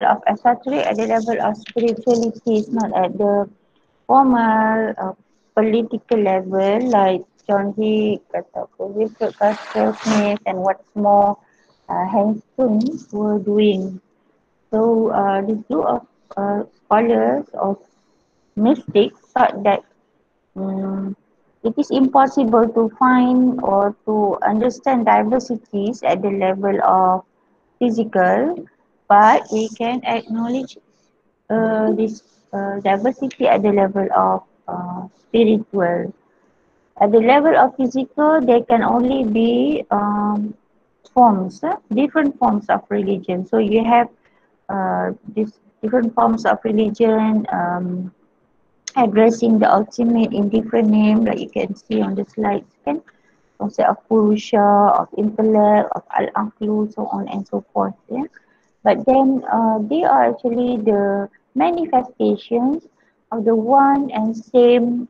of esoteric, at the level of spirituality, is not at the formal political level like John Hick atau Wilfred Castro Smith and what's more Hanson were doing. So this group of scholars or mystics thought that um, it is impossible to find or to understand diversities at the level of physical, but we can acknowledge this diversity at the level of spiritual. At the level of physical, there can only be forms, different forms of religion. So you have these different forms of religion addressing the ultimate in different name, like you can see on the slides, kan? Concept of Purusha, of intellect, of Al-Aqlu, so on and so forth. Yeah? But then they are actually the manifestations of the one and same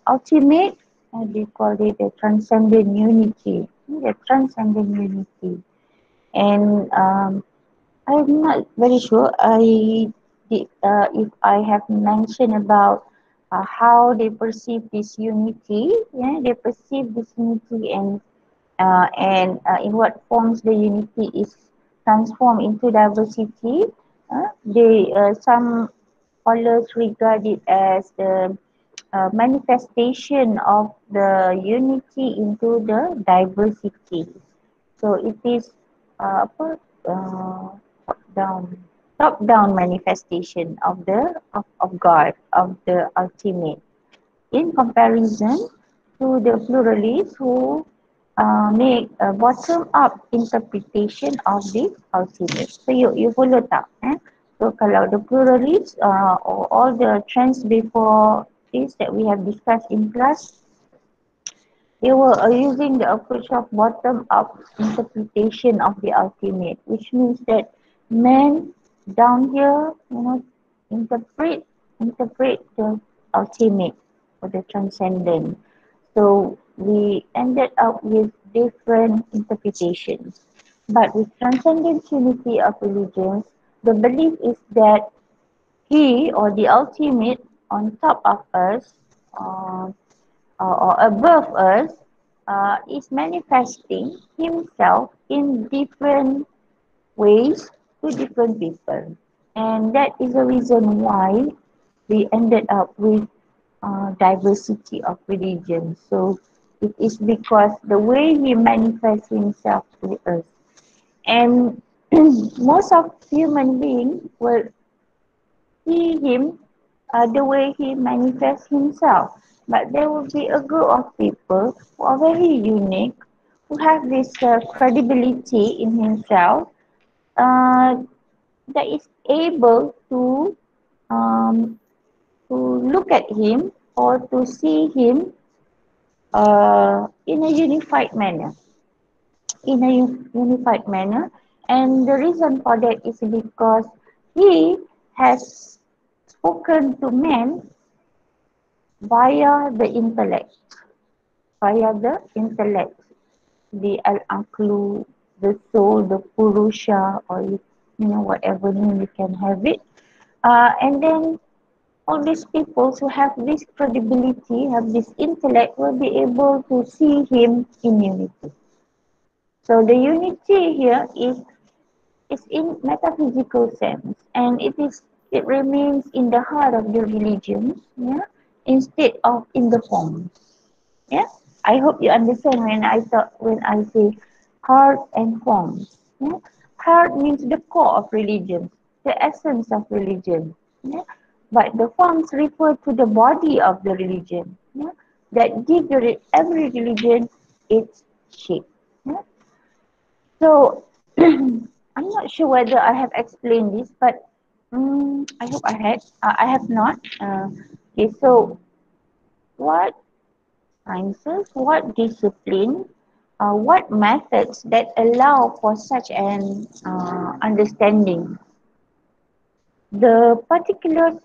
ultimate, they call it the transcendent unity. The transcendent unity. And I'm not very sure if I have mentioned about how they perceive this unity. Yeah, they perceive this unity and in what forms the unity is transformed into diversity. They some scholars regard it as the manifestation of the unity into the diversity. So it is apa down top down manifestation of of God, of the ultimate, in comparison to the pluralists who make a bottom-up interpretation of the ultimate. So you follow tak? So kalau the pluralists or all the trends before this that we have discussed in class, they were using the approach of bottom-up interpretation of the ultimate, which means that man down here, interpret the ultimate or the transcendent. So we ended up with different interpretations. But with transcendent unity of religions, the belief is that he or the ultimate on top of us, uh, or above us, is manifesting himself in different ways to different people. And that is the reason why we ended up with diversity of religion. So it is because the way he manifests himself to us. And most of human beings will see him the way he manifests himself. But there will be a group of people who are very unique, who have this credibility in himself, uh, that is able um, to look at him or to see him in a unified manner. In a unified manner, and the reason for that is because he has spoken to men via the intellect, via the intellect, the al-aqlu, the soul, the purusha, or whatever name you can have it. And then all these people who have this credibility, have this intellect, will be able to see him in unity. So the unity here is in metaphysical sense, and it remains in the heart of the religions, yeah, instead of in the form. Yeah, I hope you understand when I say heart and forms. Yeah? Heart means the core of religion, the essence of religion. Yeah? But the forms refer to the body of the religion. Yeah? That give every religion its shape. Yeah? So I'm not sure whether I have explained this, but I hope I had. I have not. Okay, so what sciences, what discipline, what methods that allow for such an understanding? The particular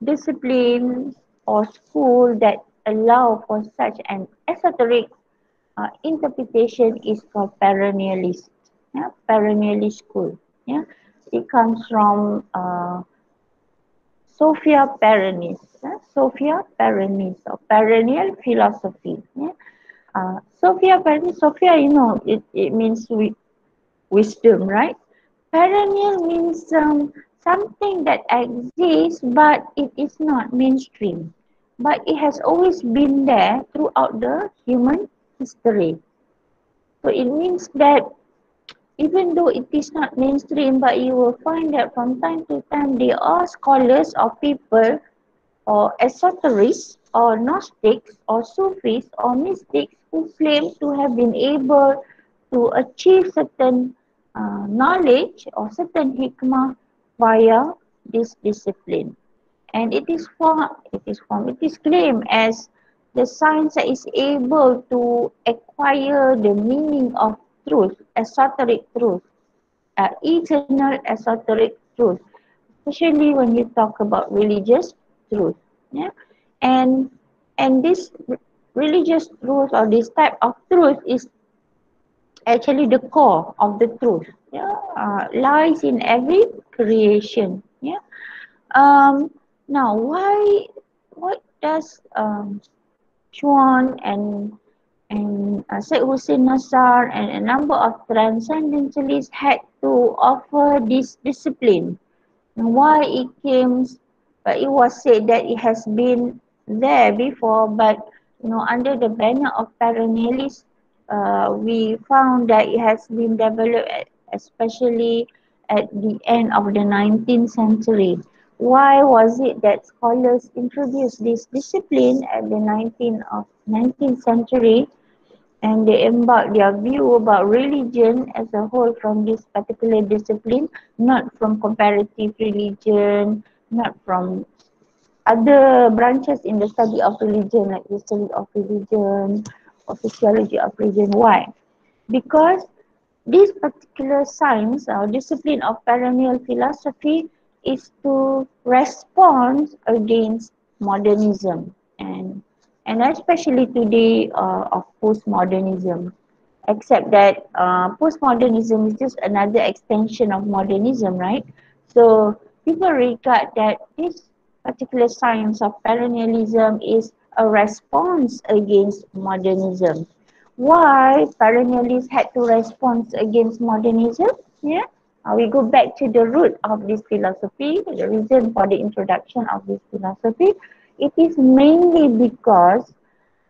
discipline or school that allow for such an esoteric interpretation is called perennialist. Yeah, perennialist school. Yeah. It comes from Sophia Perennis. Sophia Perennis, or perennial philosophy. Yeah? Sophia Perennis, Sophia, it means wisdom, right? Perennial means something that exists, but it is not mainstream. But it has always been there throughout the human history. So it means that even though it is not mainstream, but you will find that from time to time there are scholars or people or esoterists or Gnostics or Sufis or mystics who claim to have been able to achieve certain knowledge or certain hikmah via this discipline. And it is claimed as the science that is able to acquire the meaning of truth, esoteric truth, eternal esoteric truth, especially when you talk about religious truth. Yeah? And and this religious truth or this type of truth is actually the core of the truth. Yeah? Lies in every creation. Yeah. Now, what does Chuan and Syed Hussein Nasar and a number of transcendentalists had to offer this discipline? Why it came, but it was said that it has been there before, but under the banner of perennialists, we found that it has been developed, especially at the end of the 19th century. Why was it that scholars introduced this discipline at the 19th century, and they embark their view about religion as a whole from this particular discipline, not from comparative religion, not from other branches in the study of religion, like the study of religion or sociology of religion. Why? Because this particular science or discipline of perennial philosophy is to respond against modernism and especially today of postmodernism. Except that postmodernism is just another extension of modernism, right? So people regard that this particular science of perennialism is a response against modernism. Why perennialists had to respond against modernism? Yeah, we go back to the root of this philosophy, the reason for the introduction of this philosophy. It is mainly because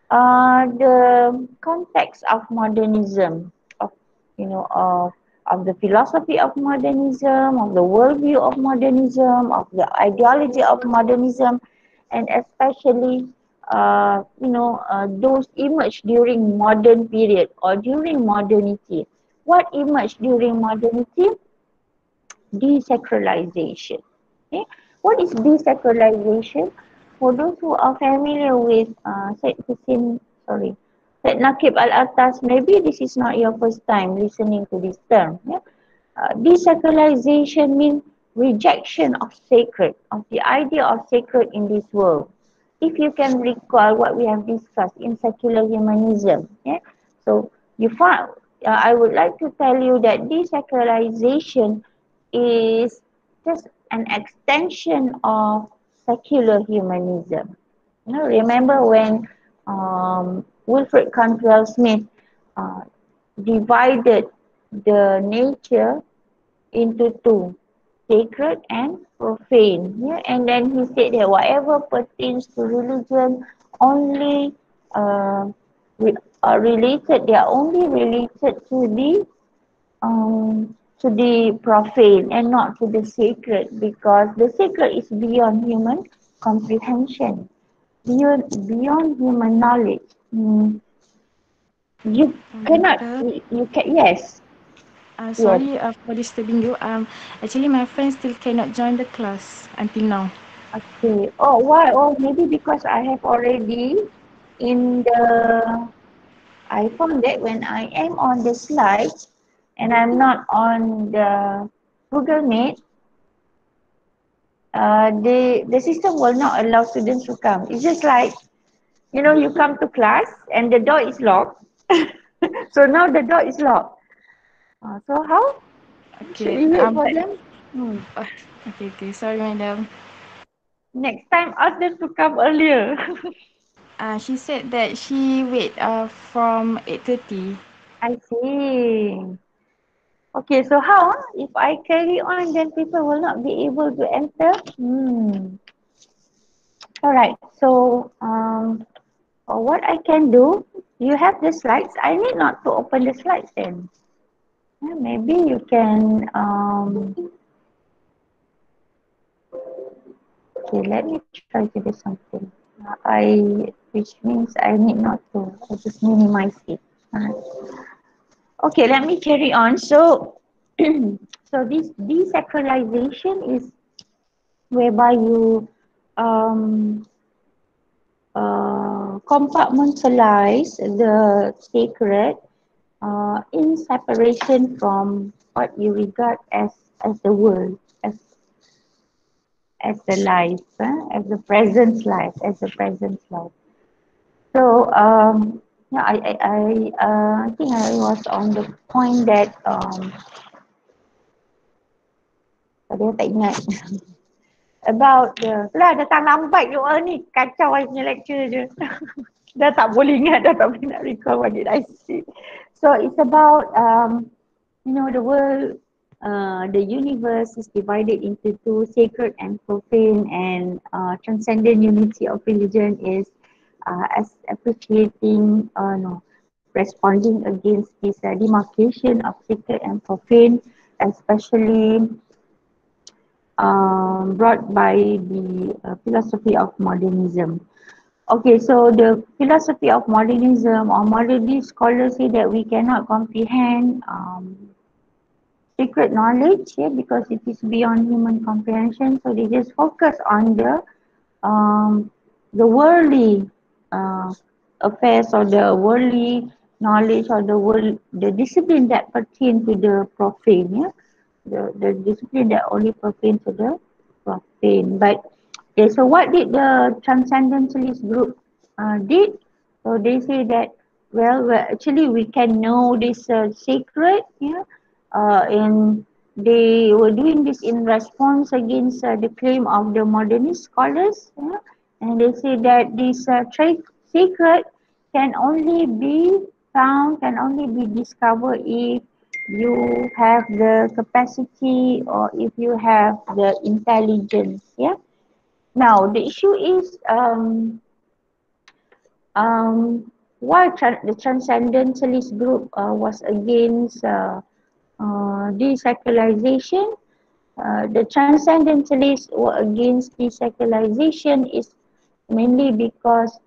the context of modernism, of you know, of the philosophy of modernism, of the worldview of modernism, of the ideology of modernism, and especially those emerged during modern period or during modernity. What emerged during modernity? Desacralization. Okay? What is desacralization? For those who are familiar with Said Nakib Al-Atas, maybe this is not your first time listening to this term. Yeah? Desacralization means rejection of sacred, of the idea of sacred in this world. If you can recall what we have discussed in secular humanism, yeah? So you find, I would like to tell you that desacralization is just an extension of secular humanism. Remember when Wilfred Cantwell Smith uh, divided the nature into two, sacred and profane. Yeah? And then he said that whatever pertains to religion only uh, are related, they are only related to the profane and not to the sacred, because the sacred is beyond human comprehension, beyond human knowledge. You cannot, Doctor, you can, yes, yes. sorry for disturbing you. Actually, my friend still cannot join the class until now. Okay. Oh, why? Oh, maybe because I have already in the, I found that when I am on the slides and I'm not on the Google Meet, the system will not allow students to come. It's just like, you come to class and the door is locked. So now the door is locked. So how should Okay. we wait for But them? Hmm. Oh, okay, okay. Sorry, madam. Next time ask them to come earlier. She said that she wait from 8:30. I see. Okay, so how? If I carry on, then people will not be able to enter. All right. So, what I can do? You have the slides. I need not to open the slides then. Yeah, maybe you can. Okay, let me try to do something. Which means I need not to. I just minimize it. Alright. Okay, let me carry on. So, so this desacralization is whereby you um, compartmentalize the sacred in separation from what you regard as the world, as the life, as the present life, as the present life. So yeah, I think I was on the point that tadi saya tak ingat about the lah datang lambat you all ni kacau I punya lecture je. Dah tak boleh ingat, dah tak boleh nak recall what did I say. So it's about the world, the universe is divided into two, sacred and profane, and transcendent unity of religion is as appreciating, no, responding against this demarcation of sacred and profane, especially brought by the philosophy of modernism. Okay, so the philosophy of modernism or modernist scholars say that we cannot comprehend secret knowledge, yeah, because it is beyond human comprehension. So they just focus on um, the worldly uh, affairs or the worldly knowledge or the discipline that pertain to the profane, yeah, the discipline that only pertain to the profane. But okay, so what did the transcendentalist group did? So they say that well actually we can know this secret, yeah, and they were doing this in response against the claim of the modernist scholars, yeah? And they say that this secret can only be found, can only be discovered if you have the capacity or if you have the intelligence. Yeah. Now the issue is why the transcendentalist group was against desacralization. The transcendentalists were against desacralization is mainly because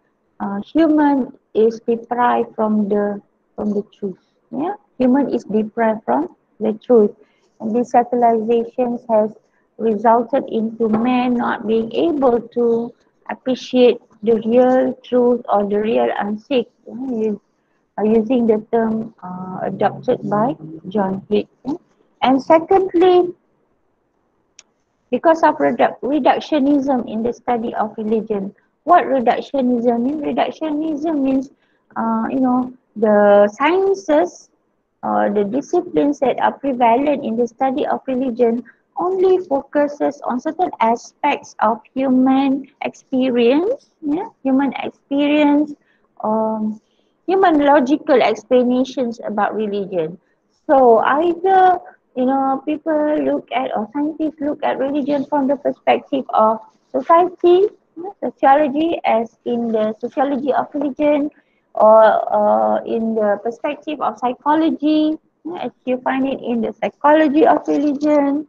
human is deprived from the truth. Yeah, human is deprived from the truth, and desacralization has resulted into man not being able to appreciate the real truth or the real unseen. Using the term adopted by John Hick. And secondly, because of reductionism in the study of religion. What reductionism means? Reductionism means, the sciences or the disciplines that are prevalent in the study of religion only focuses on certain aspects of human experience, yeah, um, human logical explanations about religion. So either people look at or scientists look at religion from the perspective of society, sociology, as in the sociology of religion, or in the perspective of psychology, as you find it in the psychology of religion,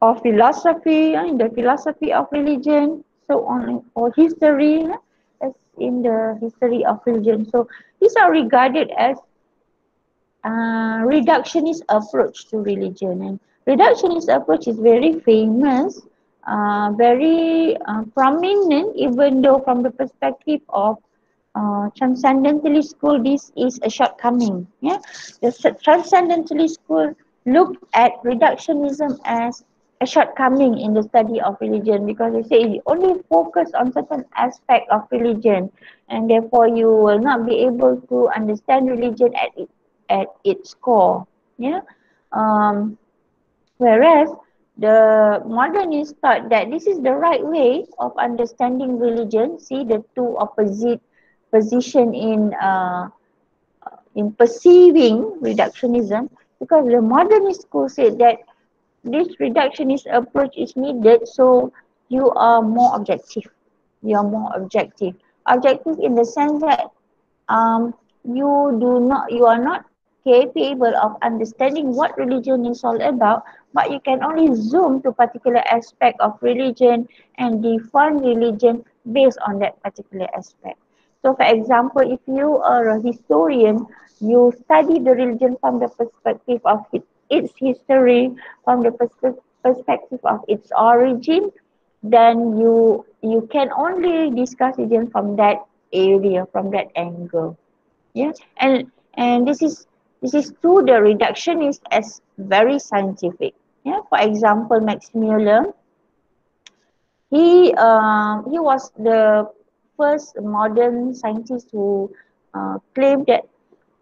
or philosophy, in the philosophy of religion, so on, or history, as in the history of religion. So these are regarded as reductionist approach to religion. And reductionist approach is very famous, very prominent, even though from the perspective of transcendentalist school, this is a shortcoming. Yeah, the transcendentalist school looked at reductionism as a shortcoming in the study of religion because they say it only focus on certain aspect of religion, and therefore you will not be able to understand religion at its core. Yeah. Um, Whereas the modernists thought that this is the right way of understanding religion. See the two opposite position in perceiving reductionism, because the modernist school said that this reductionist approach is needed, so you are more objective. You are more objective. Objective in the sense that you are not capable of understanding what religion is all about, but you can only zoom to particular aspect of religion and define religion based on that particular aspect. So for example, if you are a historian, you study the religion from the perspective of its history, from the perspective of its origin, then you can only discuss religion from that area, from that angle. Yeah, and this is to the reductionist as very scientific. Yeah, for example, Max Muller, he was the first modern scientist who claimed that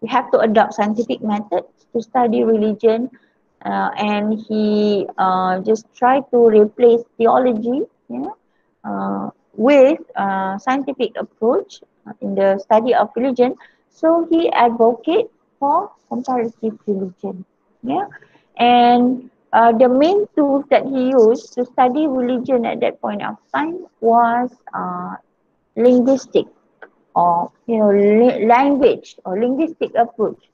we have to adopt scientific methods to study religion, and he just tried to replace theology, with scientific approach in the study of religion. So he advocate for comparative religion. Yeah, and the main tools that he used to study religion at that point of time was linguistic, or language or linguistic approach,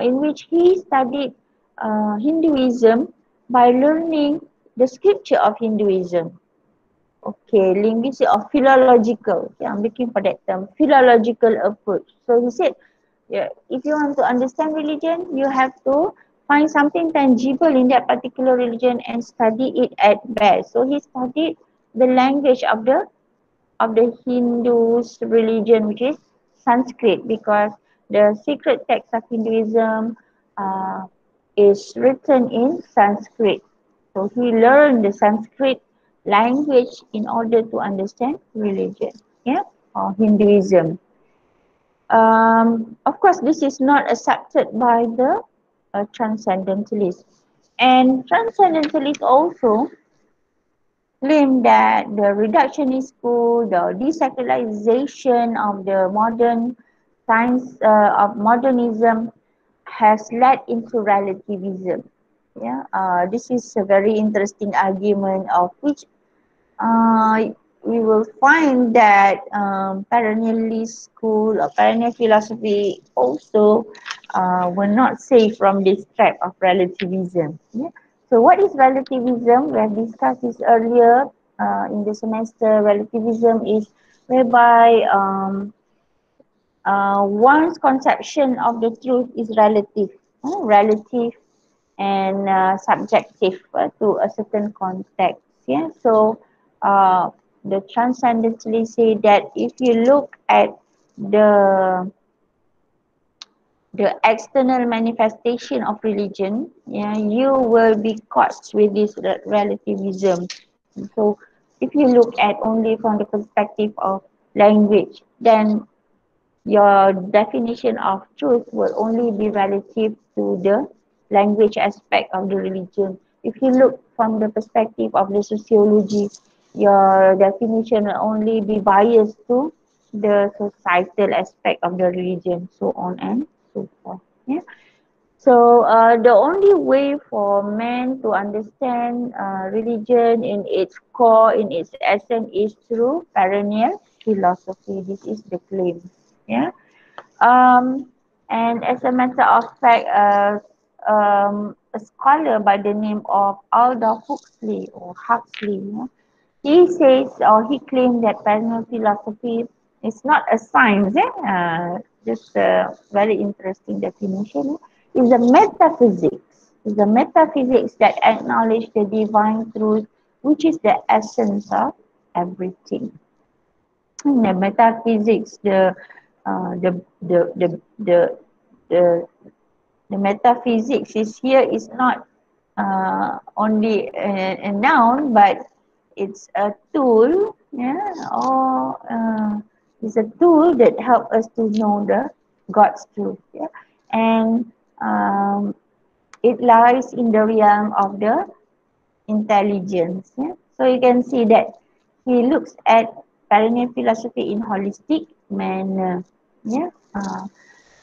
in which he studied Hinduism by learning the scripture of Hinduism. Okay, linguistic or philological. Okay, I'm looking for that term, philological approach. So he said, yeah, if you want to understand religion, you have to find something tangible in that particular religion and study it at best. So he studied the language of the Hindus religion, which is Sanskrit, because the secret text of Hinduism uh, is written in Sanskrit. So he learned the Sanskrit language in order to understand religion, yeah, or Hinduism. Of course, this is not accepted by the transcendentalists. And transcendentalists also claim that the reductionist school, the desacralization of the modern science of modernism has led into relativism. Yeah, this is a very interesting argument of which uh, we will find that perennialist school or perennial philosophy also were not safe from this trap of relativism. Yeah? So what is relativism? We have discussed this earlier in the semester. Relativism is whereby one's conception of the truth is relative, relative and subjective to a certain context. Yeah, so uh, the transcendentalists say that if you look at the the external manifestation of religion, yeah, you will be caught with this relativism. So if you look at only from the perspective of language, then your definition of truth will only be relative to the language aspect of the religion. If you look from the perspective of the sociology, your definition will only be biased to the societal aspect of the religion, so on and so forth. Yeah. So the only way for man to understand religion in its core, in its essence, is through perennial philosophy. This is the claim. Yeah. Um, and as a matter of fact, a scholar by the name of Aldous Huxley or Huxley, he says or he claimed that perennial philosophy is not a science. Just a very interesting definition. Is a metaphysics. Is a metaphysics that acknowledge the divine truth, which is the essence of everything. The metaphysics, uh, the the the the the, the metaphysics is here is not only a noun, but it's a tool, yeah, or it's a tool that help us to know the God's truth, yeah, and it lies in the realm of the intelligence. Yeah? So you can see that he looks at perennial philosophy in holistic manner. Yeah.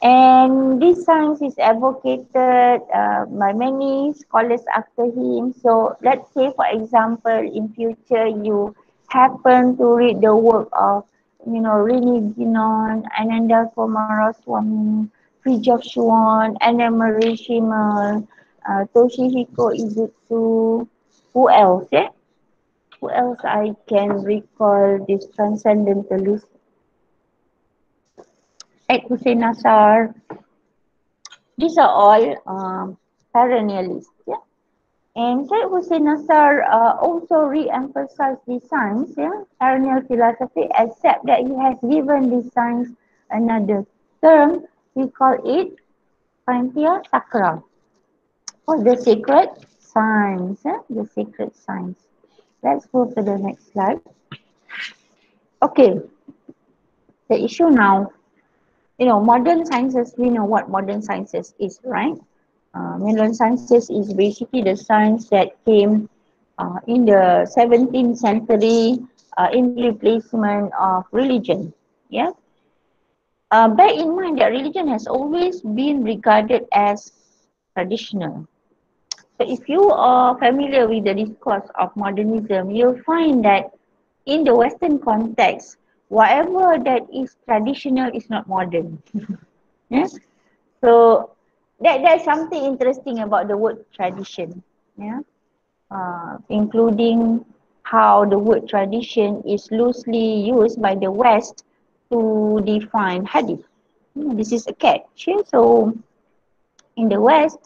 And this science is advocated by many scholars after him. So let's say, for example, in future you happen to read the work of, Rini Ginon, Ananda Kumaraswamy, Fridtjof Schwann, Anna Marie Schimmel, Toshihiko Izutsu. Who else? Eh? Who else I can recall this transcendentalist? Syed Hussein Nasar. These are all perennialists. Yeah? And Syed Hussein Nasar also re-emphasized the science, yeah, perennial philosophy, except that he has given this science another term. We call it Panthea Sacra, or the sacred science. Yeah? The sacred science. Let's go to the next slide. Okay, the issue now, modern sciences, we know what modern sciences is, right? Modern sciences is basically the science that came in the 17th century in replacement of religion. Yeah. Bear in mind that religion has always been regarded as traditional. So if you are familiar with the discourse of modernism, you'll find that in the Western context, whatever that is traditional is not modern. Yeah? So that's something interesting about the word tradition. Yeah. Including how the word tradition is loosely used by the West to define hadith. This is a catch. Yeah? So in the West,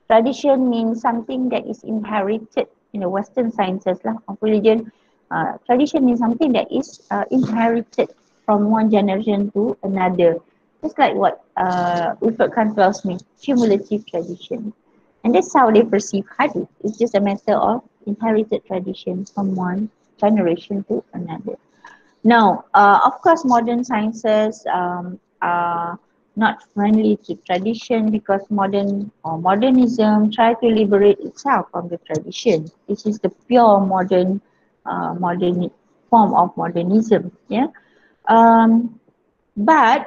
tradition means something that is inherited in the Western sciences lah, of religion. Tradition means something that is inherited from one generation to another. Just like what Wilfred Khan tells me, cumulative tradition. And that's how they perceive hadith. It's just a matter of inherited tradition from one generation to another. Now, of course, modern sciences are not friendly to tradition because modernism try to liberate itself from the tradition. This is the pure modern form of modernism. Yeah, but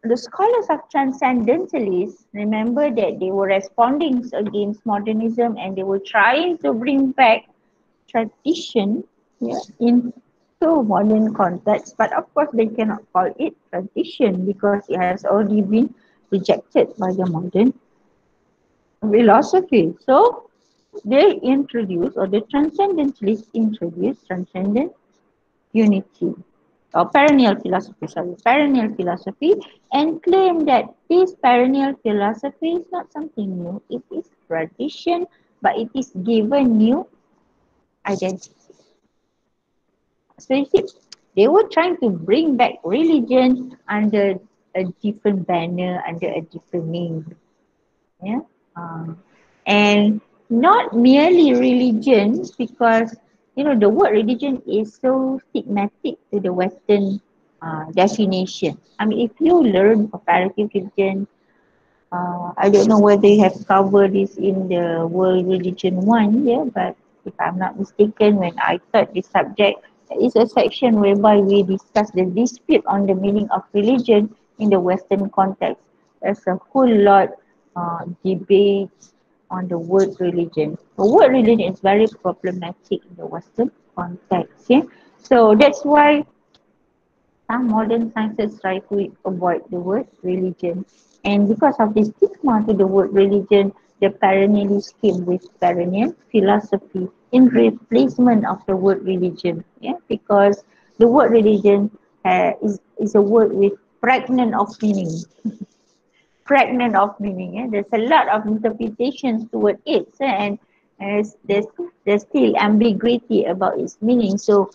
the scholars of transcendentalists remember that they were responding against modernism and they were trying to bring back tradition, yeah, into modern context. But of course, they cannot call it tradition because it has already been rejected by the modern philosophy. So they introduce, or the transcendentalists introduce, transcendent unity or perennial philosophy, perennial philosophy, and claim that this perennial philosophy is not something new. It is tradition, but it is given new identity. So you see, they were trying to bring back religion under a different banner, under a different name. Yeah. Um, and not merely religion, because the word religion is so stigmatic to the Western definition. I mean, if you learn comparative religion, I don't know whether you have covered this in the World Religion 1, yeah, but if I'm not mistaken, when I taught this subject, there is a section whereby we discuss the dispute on the meaning of religion in the Western context. There's a whole lot debates on the word religion. The word religion is very problematic in the Western context. Yeah? So that's why some modern sciences try to avoid the word religion. And because of the stigma to the word religion, the perennialists came with perennial philosophy in replacement of the word religion. Yeah, because the word religion is a word with pregnant of meaning. Pregnant of meaning. Yeah? There's a lot of interpretations toward it, and there's still ambiguity about its meaning. So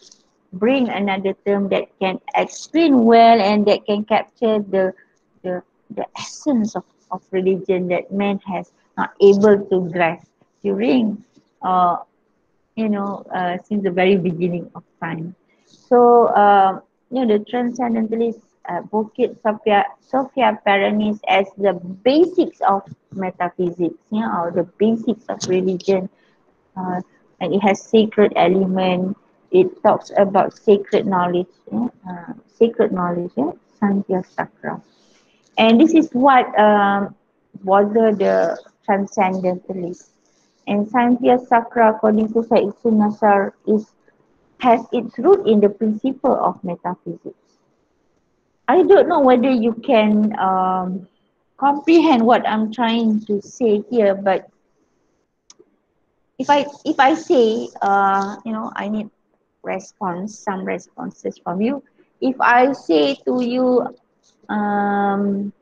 bring another term that can explain well and that can capture the, the essence of religion that man has not able to grasp during since the very beginning of time. So the transcendentalists advocate Sophia Perennis as the basics of metaphysics, or the basics of religion. and it has sacred element. It talks about sacred knowledge, sacred knowledge, Santya Sakra. And this is what bother the transcendentalists. And Santya Sakra, according to Syed Nasar, is has its root in the principle of metaphysics. I don't know whether you can comprehend what I'm trying to say here, but if I say I need some responses from you. If I say to you um,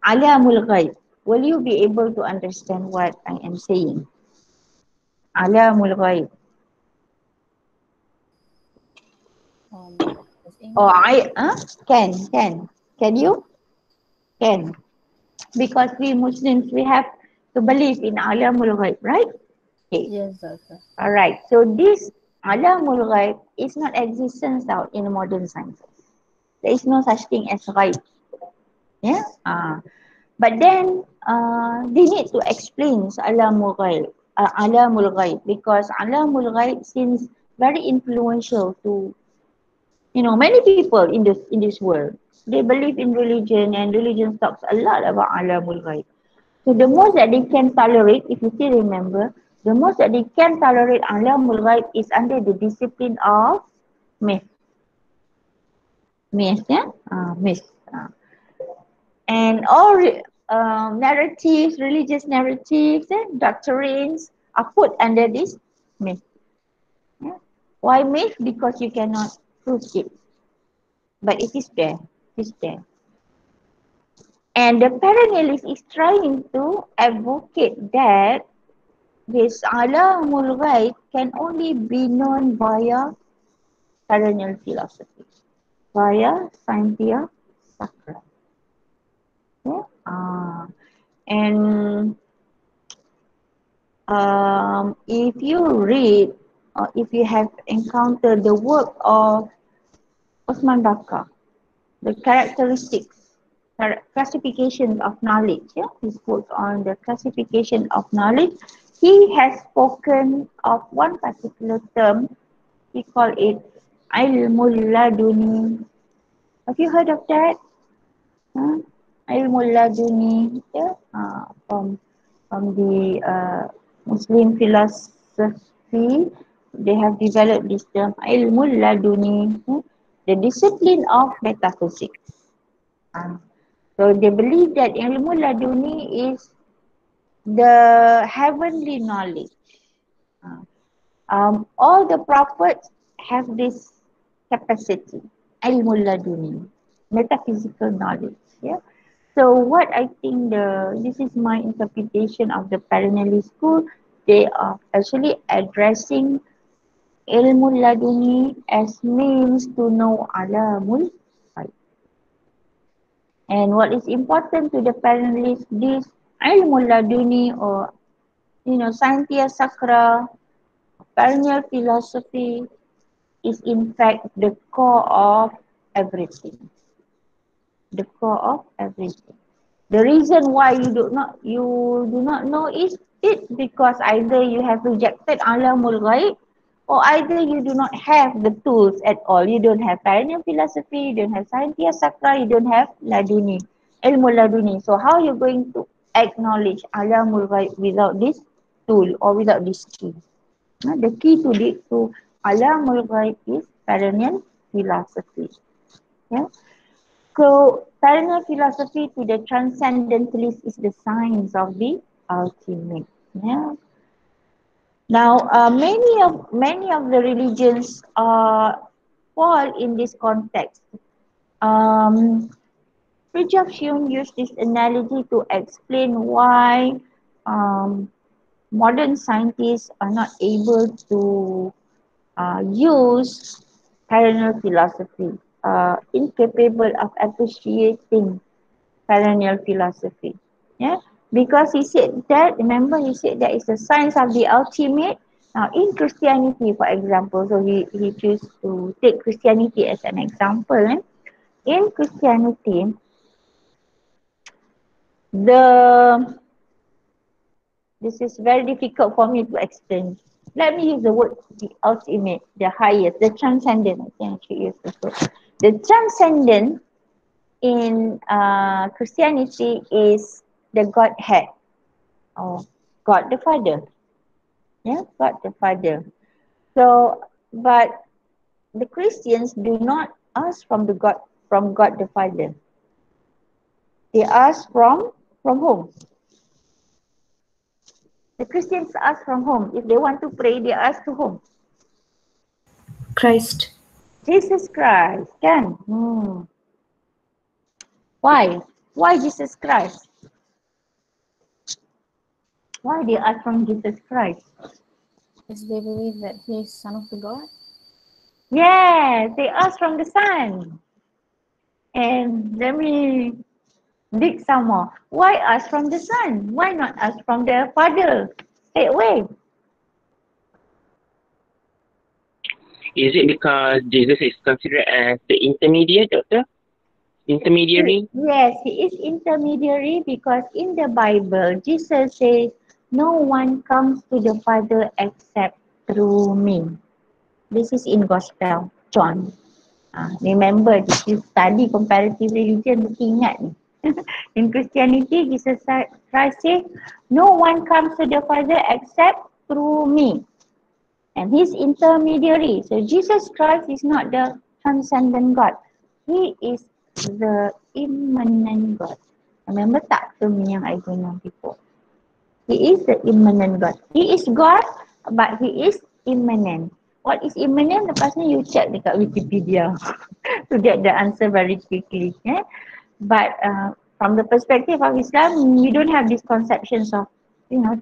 alamul ghaib, will you be able to understand what I am saying? Alamul ghaib. As Oh, in, can you? Can. Because we Muslims, we have to believe in alamul ghaib, right? Okay. yes, doctor. All right. So this alamul ghaib is not existence now in modern science. There is no such thing as ghaib. Yeah. But then they need to explain alamul ghaib because alamul ghaib seems very influential to many people in this world. They believe in religion and religion talks a lot about alamul ghaib. So the most that they can tolerate, if you still remember, the most that they can tolerate alamul ghaib is under the discipline of myth. Myth, yeah? Myth. And all narratives, religious narratives, doctrines are put under this myth. Yeah? Why myth? Because you cannot prove it, but it is there. It is there. And the perennialist is trying to advocate that this alamul ghaib can only be known via perennial philosophy, via Scientia Sacra. Yeah? And if you read or if you have encountered the work of Osman Daka, the characteristics, classification of knowledge, his book on the classification of knowledge, he has spoken of one particular term, he called it ilmul laduni. Have you heard of that? Huh? Ilmul laduni, from the Muslim philosophy, they have developed this term ilmul laduni, the discipline of metaphysics. Uh, so they believe that ilmul laduni is the heavenly knowledge. Uh, all the prophets have this capacity, ilmul laduni, metaphysical knowledge. Yeah. So what I think this is my interpretation of the Parinelli school. They are actually addressing ilmu laduni as means to know alamul ghaib. And what is important to the Parinelli this ilmu laduni or Scientia Sacra, perennial philosophy is in fact the core of everything. The core of everything. The reason why you do not know is it because either you have rejected alamul ghaib or either you do not have the tools at all. You don't have perennial philosophy, you don't have scientia sacra, you don't have laduni, ilmu laduni. So how are you going to acknowledge alamul ghaib without this tool or without this key? The key to alamul ghaib is perennial philosophy. Yeah. So, perennial philosophy to the transcendentalist is the science of the ultimate. Yeah. Now, many of the religions fall in this context. Um, Fridtjof Schuon used this analogy to explain why um, modern scientists are not able to use perennial philosophy, incapable of appreciating perennial philosophy. Yeah, because he said that, remember, he said that is the science of the ultimate. Now, in Christianity, for example, so he chose to take Christianity as an example. In Christianity, the this is very difficult for me to explain. Let me use the word the ultimate, the highest, the transcendent. I think I should use this word. The transcendent in Christianity is the Godhead, or God the Father. Yeah, God the Father. So, but the Christians do not ask from God the Father. They ask from whom? The Christians ask from whom? If they want to pray, they ask to whom? Christ. Jesus Christ, kan? Why? Why Jesus Christ? Why they ask from Jesus Christ? Because they believe that he is son of the God. Yes, they ask from the Son. And let me dig some more. Why ask from the Son? Why not ask from the Father? Straight away. Is it because Jesus is considered as the intermediate, doctor? Intermediary? Yes, he is intermediary because in the Bible, Jesus says, no one comes to the Father except through me. This is in Gospel, John. Remember, if you study comparative religion, mesti ingat ni. In Christianity, Jesus Christ says, no one comes to the Father except through me. And he's intermediary. So Jesus Christ is not the transcendent God. He is the immanent God. Remember tak term yang I guna before? He is the immanent God. He is God, but he is immanent. What is immanent? Lepas ni you check dekat Wikipedia to get the answer very quickly. But from the perspective of Islam, we don't have these conceptions of,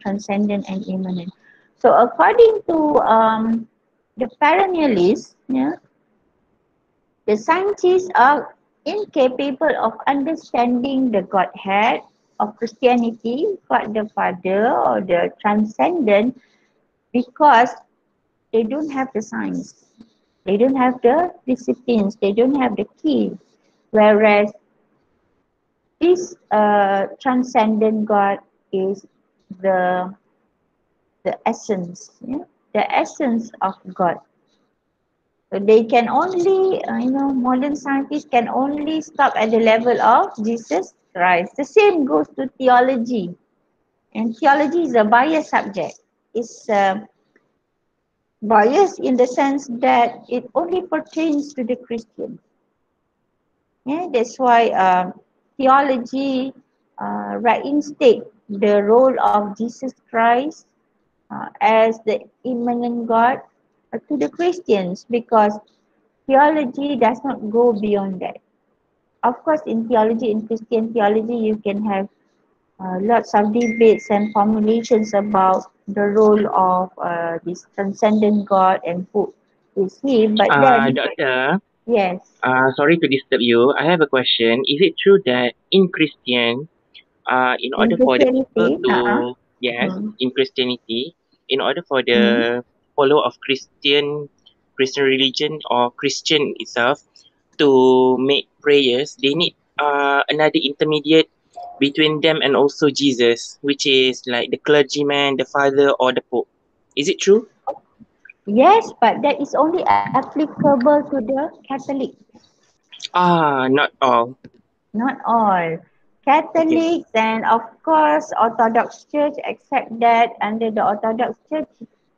transcendent and immanent. So according to the perennialists, the scientists are incapable of understanding the Godhead of Christianity, God the Father or the transcendent, because they don't have the science. They don't have the disciplines. They don't have the key. Whereas this transcendent God is the the essence, the essence of God. So they can only, modern scientists can only stop at the level of Jesus Christ. The same goes to theology. And theology is a biased subject. It's biased in the sense that it only pertains to the Christian. Yeah, that's why theology reinstate the role of Jesus Christ as the immanent God to the Christians, because theology does not go beyond that. Of course, in theology, in Christian theology, you can have lots of debates and formulations about the role of this transcendent God and who is He. But then, Doctor, yes, sorry to disturb you. I have a question. Is it true that in Christian, in in order for the people Christianity, to, yes, hmm, in Christianity, in order for hmm, the follower of Christian religion or Christian itself to make prayers, they need another intermediate between them and also Jesus, which is like the clergyman, the father, or the pope. Is it true? yes, but that is only applicable to the Catholic. Not all. Not all. Okay. Catholics and of course Orthodox Church, except that under the Orthodox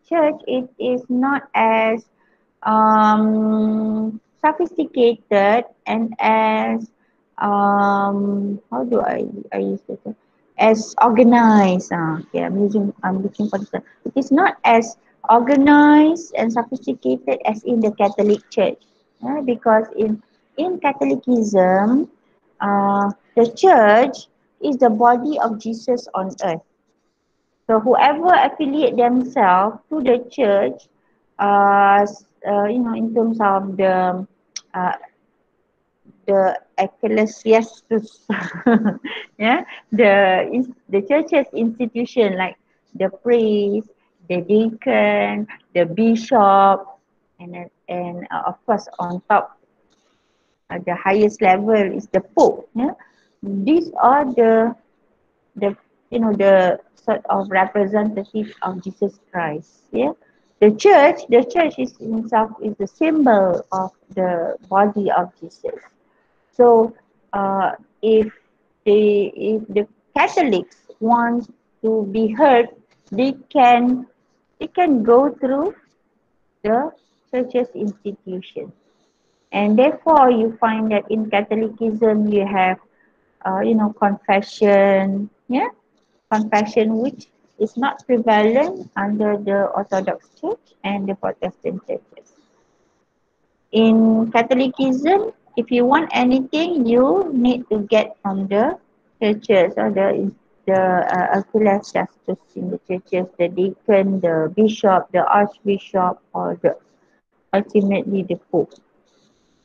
Church it is not as sophisticated and as how do I use this? As organized. Okay, I'm looking for the term. It is not as organized and sophisticated as in the Catholic Church. Because in Catholicism, the church is the body of Jesus on earth. So whoever affiliate themselves to the church, in terms of uh, the ecclesiastes, yeah, the church's institution like the priest, the deacon, the bishop, and of course on top, the highest level is the pope. Yeah, these are the the sort of representatives of Jesus Christ. Yeah, The church is itself is the symbol of the body of Jesus. So, if the Catholics want to be heard, they can they can go through the church's institution, and therefore you find that in Catholicism you have confession, yeah, confession which is not prevalent under the Orthodox Church and the Protestant churches. In Catholicism, if you want anything, you need to get from the churches or the ecclesiastes in the churches, the deacon, the bishop, the archbishop, or ultimately the pope.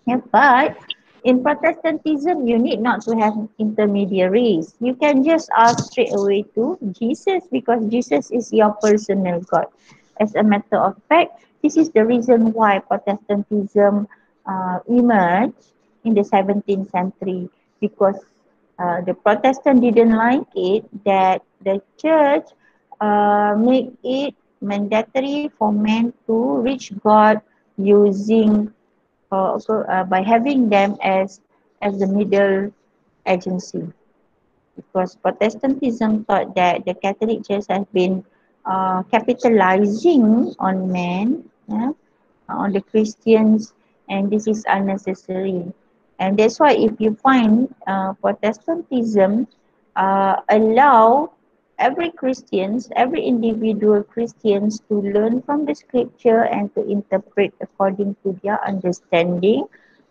Yeah, but in Protestantism, you need not to have intermediaries. You can just ask straight away to Jesus because Jesus is your personal God. As a matter of fact, this is the reason why Protestantism emerged in the 17th century because the Protestant didn't like it that the church make it mandatory for men to reach God using by having them as the middle agency because Protestantism thought that the Catholic Church has been capitalizing on men, yeah, on the Christians, and this is unnecessary. And that's why if you find Protestantism allow every Christians, every individual Christians to learn from the scripture and to interpret according to their understanding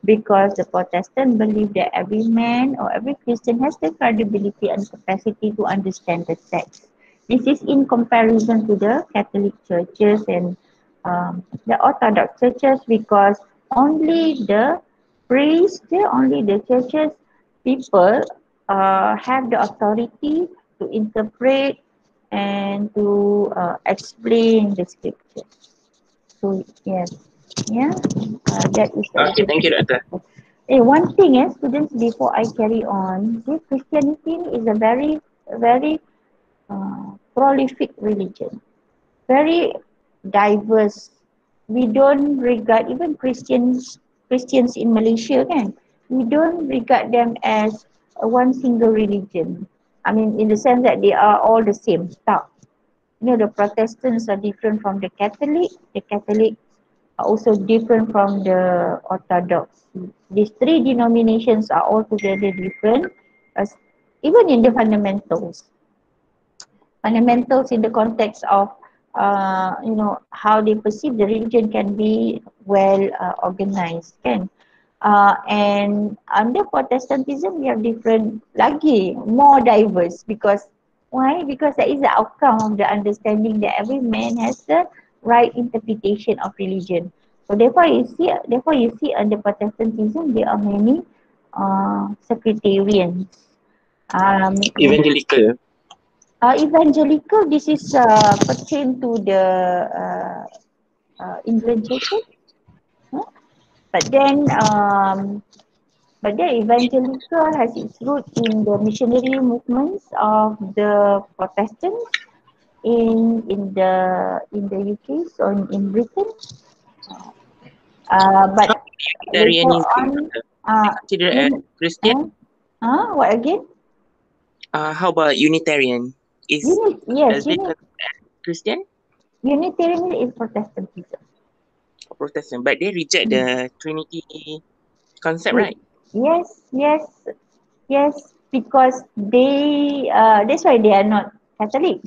because the Protestant believe that every man or every Christian has the credibility and capacity to understand the text. This is in comparison to the Catholic churches and the Orthodox churches because only the priests, only the churches people have the authority to interpret and to explain the scripture. So yes, yeah, that is Okay, thank you, actually. Doctor. One thing, students, before I carry on, this Christianity is a very prolific religion, very diverse. We don't regard even Christians in Malaysia, kan? We don't regard them as one single religion. I mean, in the sense that they are all the same. Tak. The Protestants are different from the Catholic. The Catholic are also different from the Orthodox. These three denominations are altogether different, as even in the fundamentals in the context of how they perceive the religion can be well organized, kan. And under Protestantism we have different lagi more diverse because why? Because that is the outcome of the understanding that every man has the right interpretation of religion. So therefore you see under Protestantism there are many sectarians. Evangelical. Evangelical, this is pertain to the England churches. huh? But then, evangelical has its root in the missionary movements of the Protestants in the UK, so in Britain. How But later Unitarianism, on, Doctor? Is uh, it considered as in, Christian? what again? How about Unitarian? Yes, Does it consider as Christian Unitarian is Protestantism. or Protestant? But they reject Mm. the Trinity concept, Ye- right? Yes, yes, yes, because that's why they are not Catholic.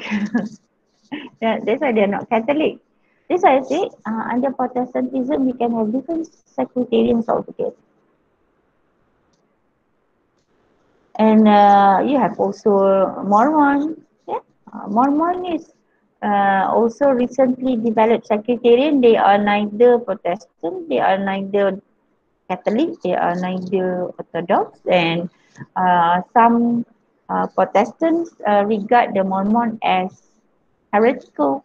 That's why they are not Catholic. That's why I say under Protestantism we can have different sectarians altogether. And you have also Mormon. Yeah, Mormon is also recently developed sectarian. They are neither Protestant, they are neither Catholic, they are neither Orthodox, and some Protestants regard the Mormon as heretical.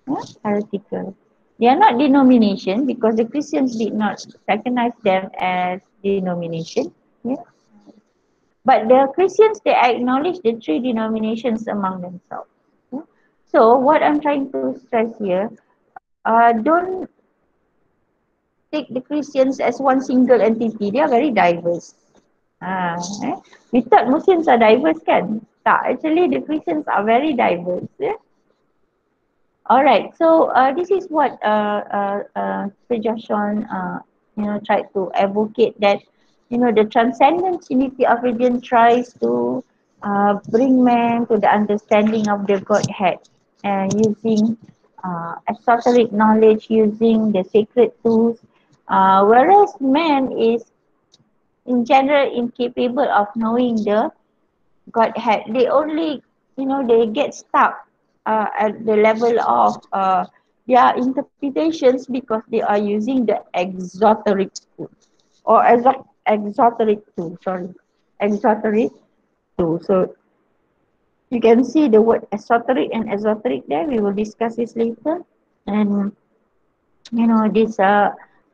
Yeah, heretical. They are not denomination because the Christians did not recognize them as denomination. Yeah. But the Christians they acknowledge the three denominations among themselves. Yeah. So what I'm trying to stress here, don't take the Christians as one single entity. They are very diverse. Ah, eh? We thought Muslims are diverse kan? Tak, actually the Christians are very diverse. All right, so this is what Sir Joshua, tried to advocate that, the transcendent unity of religion tries to bring man to the understanding of the Godhead, using esoteric knowledge, using the sacred tools, whereas man is in general incapable of knowing the Godhead. They only, they get stuck at the level of their interpretations because they are using the exoteric tool or exoteric tool. Sorry, exoteric tool. So you can see the word esoteric and esoteric there. We will discuss this later. And these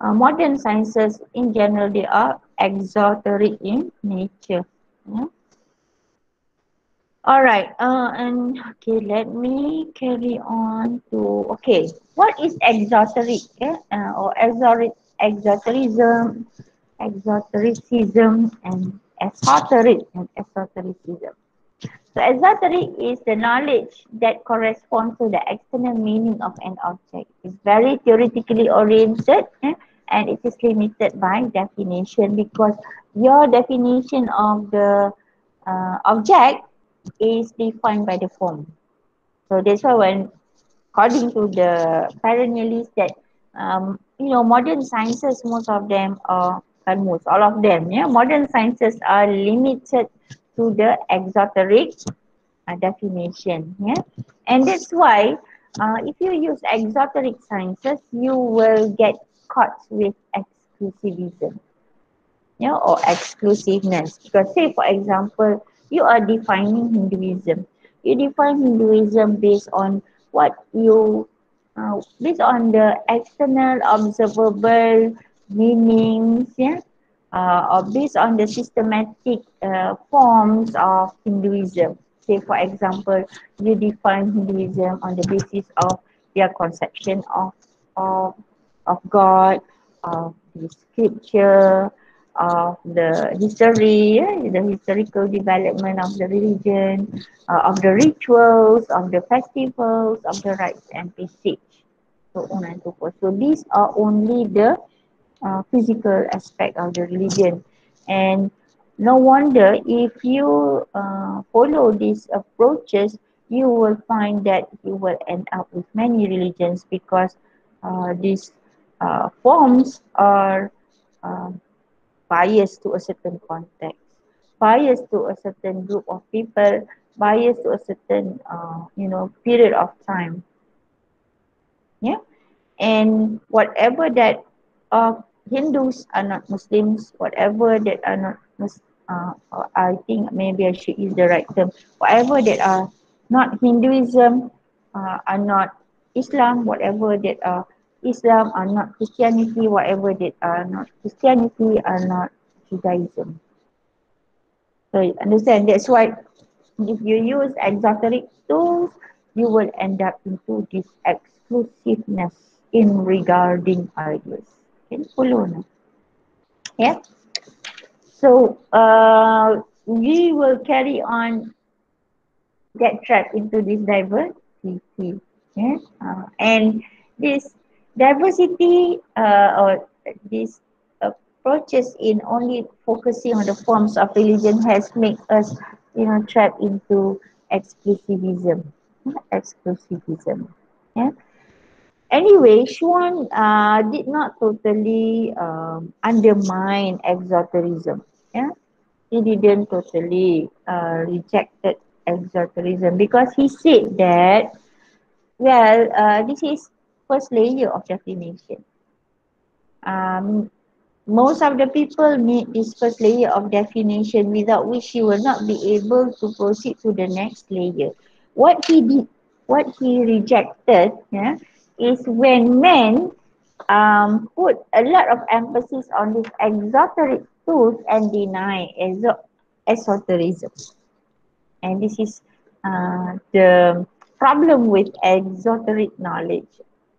modern sciences in general, they are exoteric in nature. Yeah? All right. And okay, let me carry on to what is exoteric? Or exotericism, and esotericism. So esoteric is the knowledge that corresponds to the external meaning of an object. It's very theoretically oriented, and it is limited by definition because your definition of the object is defined by the form. So that's why when, according to the perennialists, that modern sciences, most of them are, most all of them, modern sciences are limited to the exoteric definition. And that's why if you use exoteric sciences, you will get caught with exclusivism, or exclusiveness. Because say for example, you are defining Hinduism. You define Hinduism based on based on the external observable meanings, or based on the systematic forms of Hinduism. Say for example, you define Hinduism on the basis of their conception of of God, of the scripture, of the history, the historical development of the religion, of the rituals, of the festivals, of the rites and prestige, so on and so forth. So these are only the physical aspect of the religion. And no wonder if you follow these approaches, you will find that you will end up with many religions because these forms are uh, biased to a certain context, biased to a certain group of people, biased to a certain period of time. Yeah, and whatever that Hindus are not Muslims, whatever that are not I think maybe I should use the right term, whatever that are not Hinduism are not Islam, whatever that are Islam are not Christianity, whatever that are not Christianity are not Judaism. So you understand, that's why if you use exoteric tools, you will end up into this exclusiveness in regarding ideas. Can you follow now? Yeah. So we will carry on, get trapped into this diversity. Yeah. And this diversity or this approaches in only focusing on the forms of religion has made us, trapped into exclusivism. Exclusivism. Yeah. Anyway, Schwann did not totally undermine exoterism. Yeah, he didn't totally rejected exoterism because he said that, well, this is first layer of definition. Um, Most of the people need this first layer of definition, without which you will not be able to proceed to the next layer. What he did, what he rejected, is when men put a lot of emphasis on this exoteric tools and deny esotericism. And this is the problem with exoteric knowledge.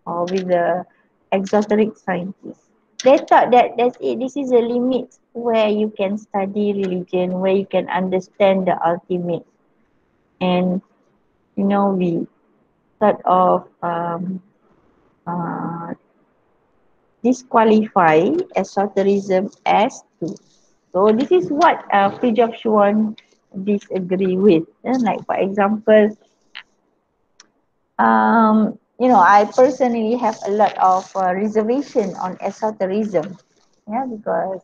or with the exoteric scientists. They thought that that's it. This is a limit where you can study religion, where you can understand the ultimate. And we sort of uh, disqualify esotericism as true. So this is what Fridtjof Schwann disagree with. Like for example, I personally have a lot of reservation on esotericism. Yeah, because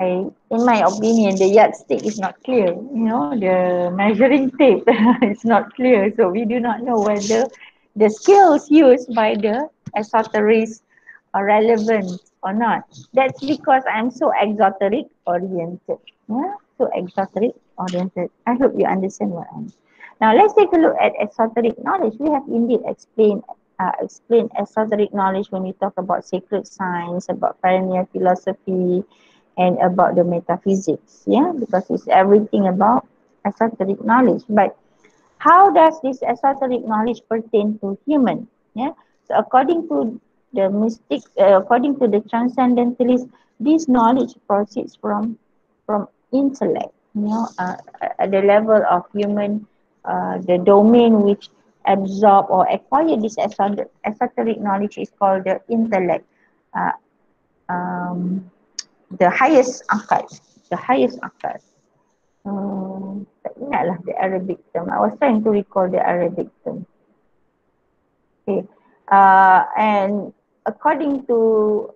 in my opinion, the yardstick is not clear. The measuring tape is not clear, so we do not know whether the skills used by the esoterists are relevant or not. That's because I'm so exoteric oriented. Yeah, so exoteric oriented. I hope you understand what I'm. Now let's take a look at esoteric knowledge. We have indeed explained esoteric knowledge when we talk about sacred science, about perennial philosophy, and about the metaphysics. Yeah, because it's everything about esoteric knowledge. But how does this esoteric knowledge pertain to human? Yeah. So according to the transcendentalists, this knowledge proceeds from intellect. At the level of human, the domain which absorb or acquire this esoteric knowledge is called the intellect. Uh, um, the highest akal, the highest akal. Tak ingatlah the Arabic term. I was trying to recall the Arabic term. Okay. And according to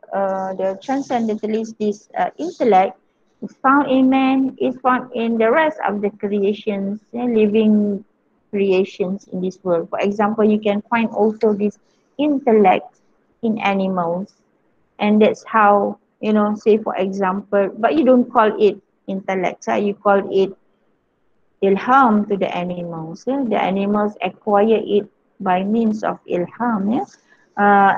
the transcendentalists, this intellect is found in man, is found in the rest of the creations, living creations in this world. For example, you can find also this intellect in animals, and that's how say for example, but you don't call it intellect, you call it ilham to the animals. Yeah? The animals acquire it by means of ilham. Yeah?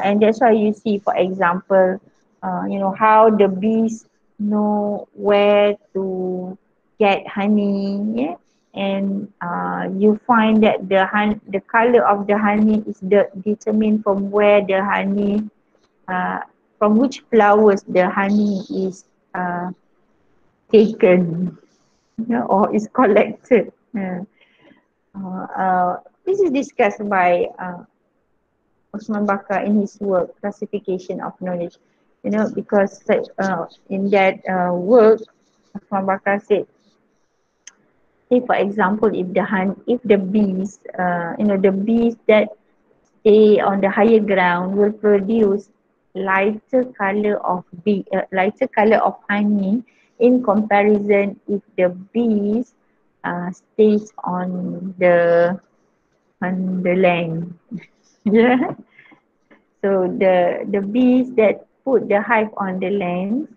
And that's why you see, for example, how the bees know where to get honey. Yeah? And you find that the color of the honey is determined from where the honey, uh, from which flowers the honey is taken, or is collected. This is discussed by Osman Bakar in his work Classification of Knowledge. Because in that work, Osman Bakar said, say for example, if the bees, the bees that stay on the higher ground will produce lighter color of honey in comparison if the bees stays on the land. Yeah. So the bees that put the hive on the land,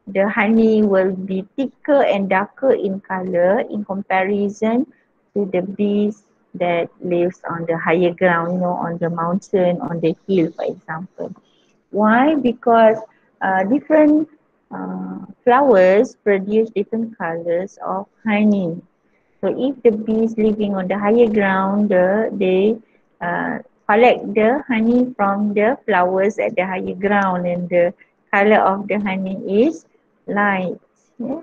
the honey will be thicker and darker in color in comparison to the bees that lives on the higher ground, on the mountain, on the hill, for example. Why? Because different flowers produce different colors of honey. So if the bees living on the higher ground, they collect the honey from the flowers at the higher ground, and the color of the honey is light, yeah?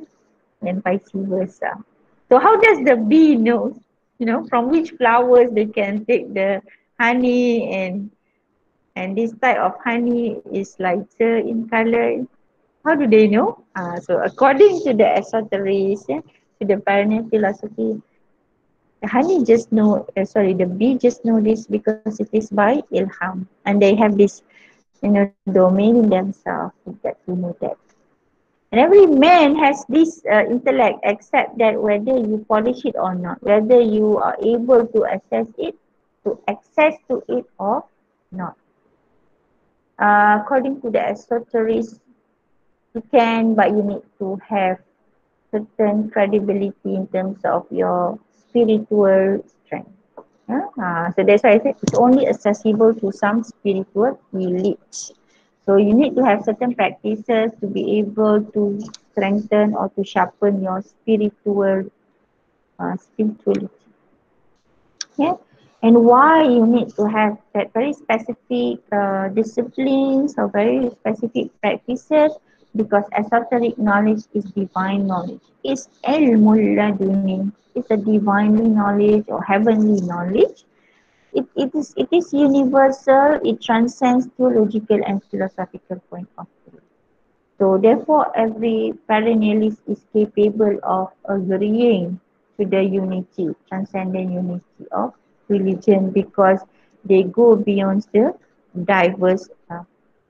And vice versa. So how does the bee know, from which flowers they can take the honey, and this type of honey is lighter in color? How do they know? So according to the esoterics, yeah, to the pioneer philosophy, the bee just know this because it is by ilham, and they have this domain in themselves that to know that. And every man has this intellect, except that whether you polish it or not, whether you are able to access to it or not. According to the esoterics, you can, but you need to have certain credibility in terms of your spiritual strength. Yeah? So that's why I said it's only accessible to some spiritual elites. So you need to have certain practices to be able to strengthen or to sharpen your spirituality. Yeah. and why you need to have that very specific disciplines or very specific practices, because esoteric knowledge is divine knowledge. It's ilmul laduni. It's a divinely knowledge or heavenly knowledge. It is universal. It transcends theological and philosophical point of view. So therefore, every perennialist is capable of agreeing to the unity, transcendent unity of religion, because they go beyond the diverse,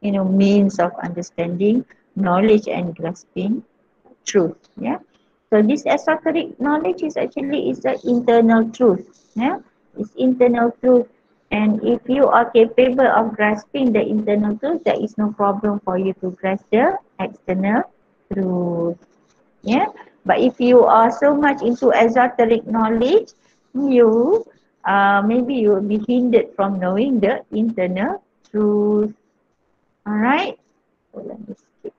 means of understanding, knowledge, and grasping truth. Yeah. So this esoteric knowledge is actually is the internal truth. Yeah. It's internal truth. And if you are capable of grasping the internal truth, there is no problem for you to grasp the external truth. Yeah. But if you are so much into esoteric knowledge, you maybe you will be hindered from knowing the internal truth. Alright. So let me skip.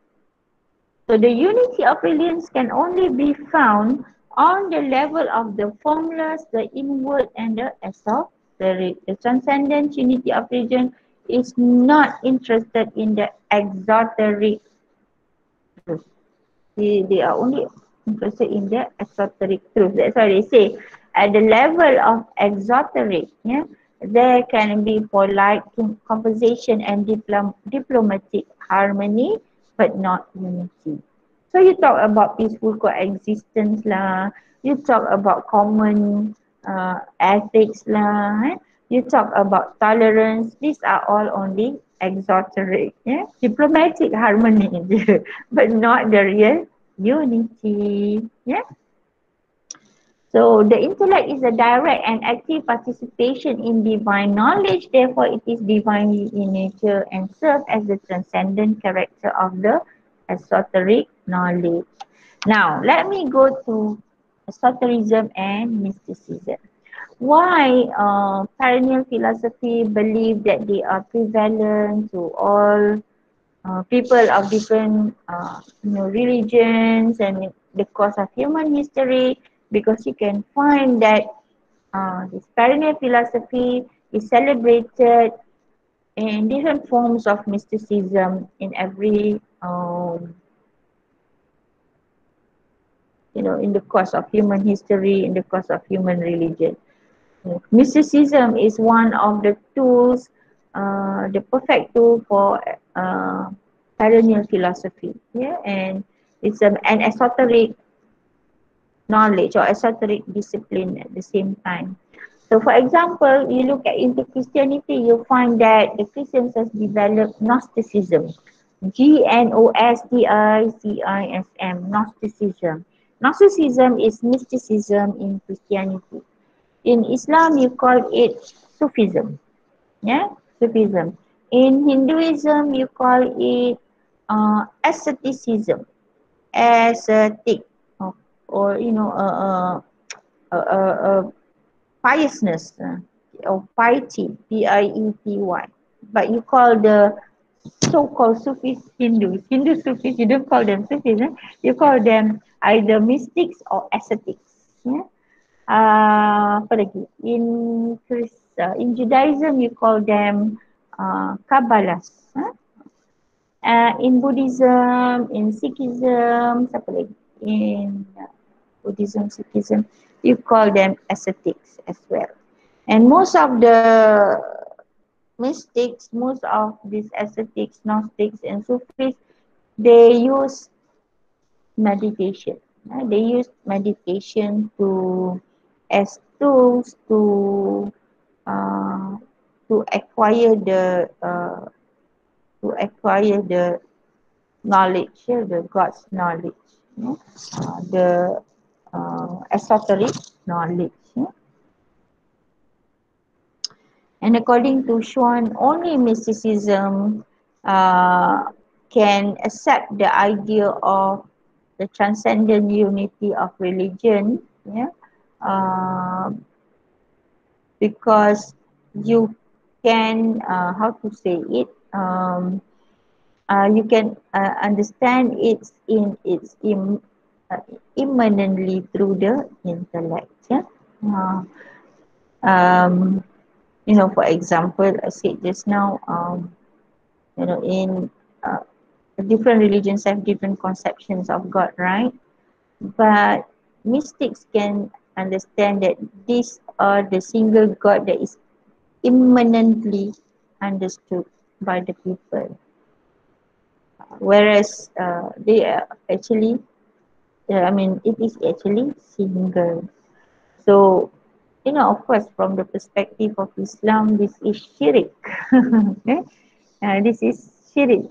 So the unity of religions can only be found on the level of the formless, the inward, and the esoteric. The transcendent unity of religion is not interested in the exoteric truth. They are only interested in the esoteric truth. That's why they say at the level of exoteric, yeah, there can be polite conversation and diplomatic harmony, but not unity. So you talk about peaceful coexistence lah, you talk about common ethics lah, you talk about tolerance. These are all only exoteric, yeah, diplomatic harmony, but not the real unity. Yeah. So the intellect is a direct and active participation in divine knowledge, therefore it is divinely in nature and serves as the transcendent character of the esoteric knowledge. Now, let me go to esotericism and mysticism. Why perennial philosophy believe that they are prevalent to all people of different religions and the course of human history, because you can find that this perennial philosophy is celebrated in different forms of mysticism in every in the course of human history, in the course of human religion. Mysticism is one of the tools, the perfect tool for perennial philosophy. Yeah, and it's an esoteric knowledge or esoteric discipline at the same time. So, for example, you look at into Christianity, you find that the Christians has developed Gnosticism, Gnosticism, Gnosticism. Gnosticism is mysticism in Christianity. In Islam, you call it Sufism. Yeah, Sufism. In Hinduism, you call it asceticism, ascetic, or piousness, or piety, Piety. But you call the so-called Sufis Hindus, Hindu Sufis, you don't call them Sufis, you call them either mystics or ascetics. Yeah. Apa lagi? In Judaism, you call them Kabbalas. In Buddhism, in Sikhism, siapa lagi? In Buddhism, Sikhism, you call them ascetics as well. And most of the mystics, most of these ascetics, Gnostics, and Sufis, they use meditation. They use meditation as tools uh, to acquire the knowledge, the God's knowledge, the esoteric knowledge. And according to Schwann, only mysticism can accept the idea of the transcendent unity of religion, yeah, uh, because you can, how to say it, you can understand uh, immanently through the intellect. Yeah. Uh, For example, I said just now, in different religions have different conceptions of God, right? But mystics can understand that these are the single God that is immanently understood by the people, whereas they are actually, it is actually single. So, of course, from the perspective of Islam, this is shirk. Okay? This is shirk.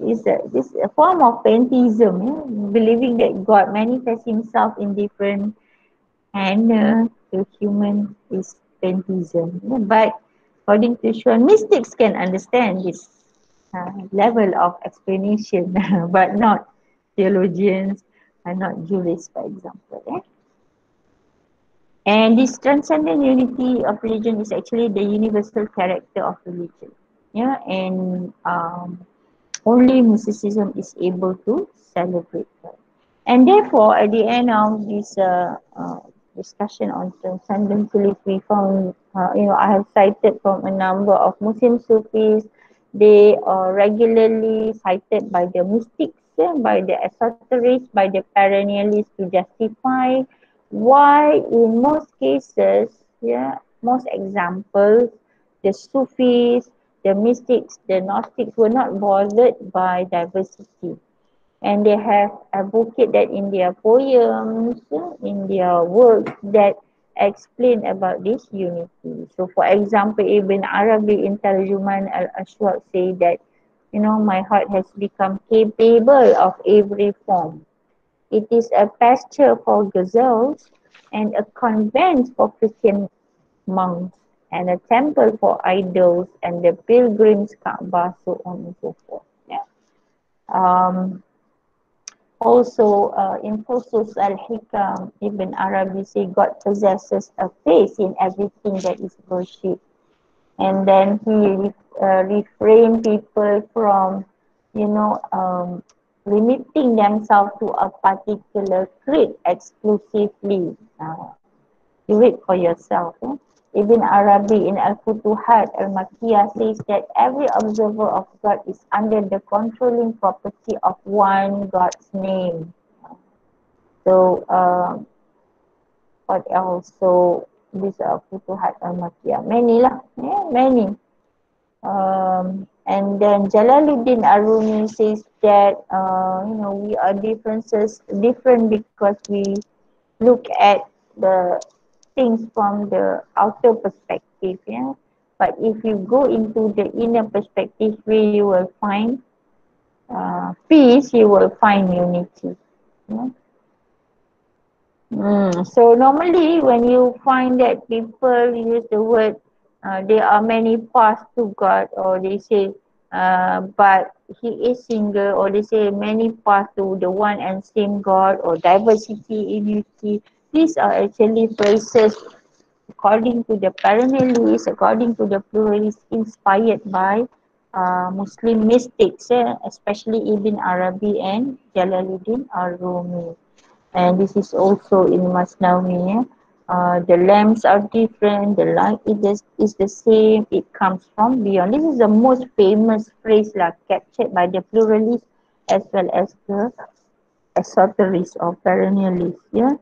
This a form of pantheism, believing that God manifests Himself in different manner to human is pantheism. But according to Sean, mystics can understand this level of explanation, but not theologians and not jurists, for example. And this transcendent unity of religion is actually the universal character of religion. Yeah, and only mysticism is able to celebrate that. And therefore, at the end of this discussion on transcendent belief, we found, I have cited from a number of Muslim Sufis. They are regularly cited by the mystics, by the esoterists, by the perennialists to justify why, in most cases, most examples, the Sufis, the mystics, the Gnostics were not bothered by diversity, and they have advocated that in their poems, in their works that explain about this unity. So, for example, Ibn Arabi in Tarjuman al-Ashwaq say that, my heart has become capable of every form. It is a pasture for gazelles and a convent for Christian monks and a temple for idols and the pilgrims Kaaba, so on and so forth. Yeah. Um, Also, in Fusus al-Hikam, Ibn Arabi say God possesses a face in everything that is worshipped. And then he refrained people from, limiting themselves to a particular creed exclusively. You read for yourself. Ibn Arabi in Al-Futuhat al-Makkiyah says that every observer of God is under the controlling property of one God's name. So, what else? So, this Futuhat al-Makkiyah. Many lah. Yeah, many. And then Jalaluddin Arumi says that, we are different because we look at the things from the outer perspective, yeah. But if you go into the inner perspective, where you will find peace, you will find unity. Yeah? So normally when you find that people use the word, there are many paths to God, or they say, but He is single, or they say many paths to the one and same God, or diversity in unity. These are actually phrases according to the perennialists, according to the pluralists, inspired by Muslim mystics, especially Ibn Arabi and Jalaluddin al-Rumi. And this is also in Masnawi. The lamps are different, the light is the same, it comes from beyond. This is the most famous phrase captured by the pluralists as well as the esoterists or perennialists. Yeah.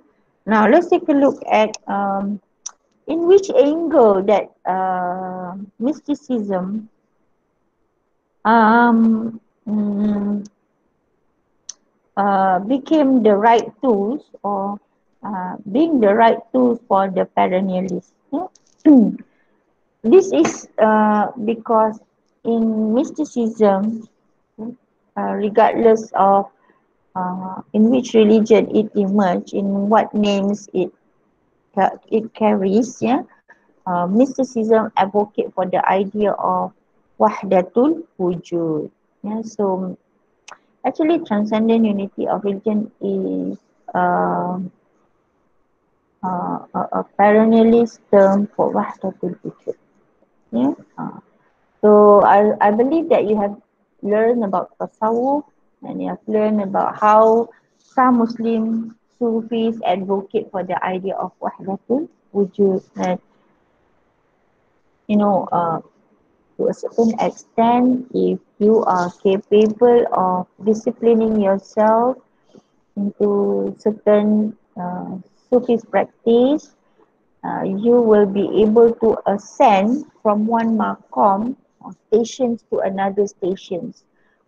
Now let's take a look at in which angle that mysticism um, mm, became the right tools, or being the right tools for the perennialists. Yeah? This is because in mysticism, regardless of in which religion it emerged, in what names it carries, yeah, mysticism advocate for the idea of wahdatul wujud. Yeah, so actually, transcendent unity of religion is uh, a perennialist term for wahdatul wujud. Yeah. So I believe that you have learned about tasawwuf, and you have learned about how some Muslim Sufis advocate for the idea of wahdatul wujud. And you know, to a certain extent, if you are capable of disciplining yourself into certain Sufis practice, you will be able to ascend from one maqam or stations to another stations.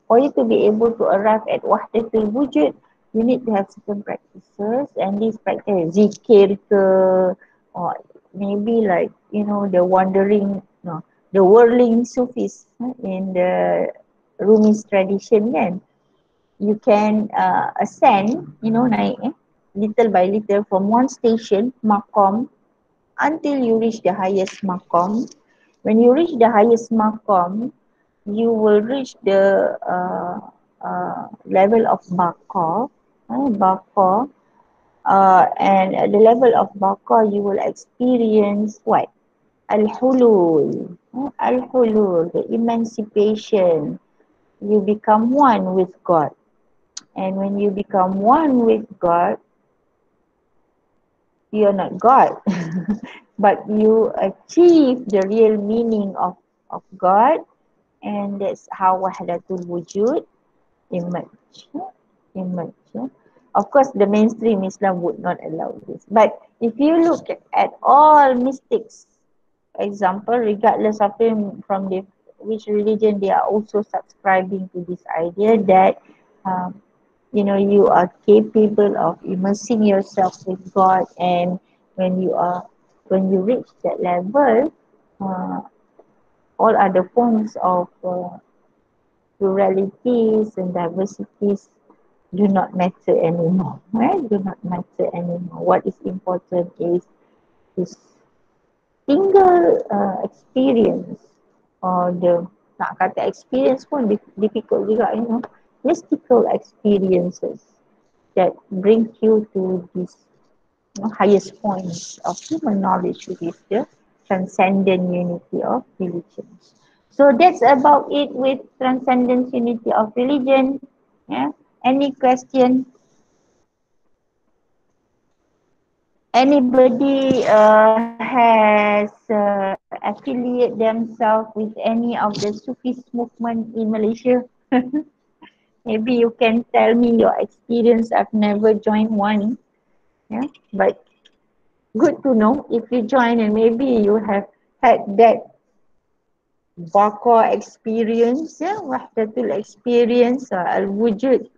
For you to be able to arrive at wahdatul wujud, you need to have certain practices, and these practices, zikir ke, or maybe like, the wandering, no, the whirling Sufis in the Rumi's tradition kan. You can ascend, naik little by little from one station, maqam, until you reach the highest maqam. When you reach the highest maqam, you will reach the level of baqa, baqa, and at the level of baqa, you will experience what? Al-hulul, al-hulul, the emancipation. You become one with God. And when you become one with God, you're not God, but you achieve the real meaning of God, and that's how Wahdatul Wujud emerge. Emerge. Of course, the mainstream Islam would not allow this. But if you look at all mystics, for example, regardless of them from which religion, they are also subscribing to this idea that um, you are capable of immersing yourself with God, and when you are when you reach that level, uh, all other forms of pluralities and diversities do not matter anymore, right? Do not matter anymore. What is important is this single experience, or the, nak kata experience pun difficult juga, mystical experiences that brings you to this, highest points of human knowledge, which is the transcendent unity of religions. So that's about it with transcendent unity of religion. Yeah. Any question? Anybody has affiliate themselves with any of the Sufis movement in Malaysia? Maybe you can tell me your experience. I've never joined one. Yeah, but good to know if you join, and maybe you have had that Baqa experience, yeah, Wahdatul experience, Al-Wujud,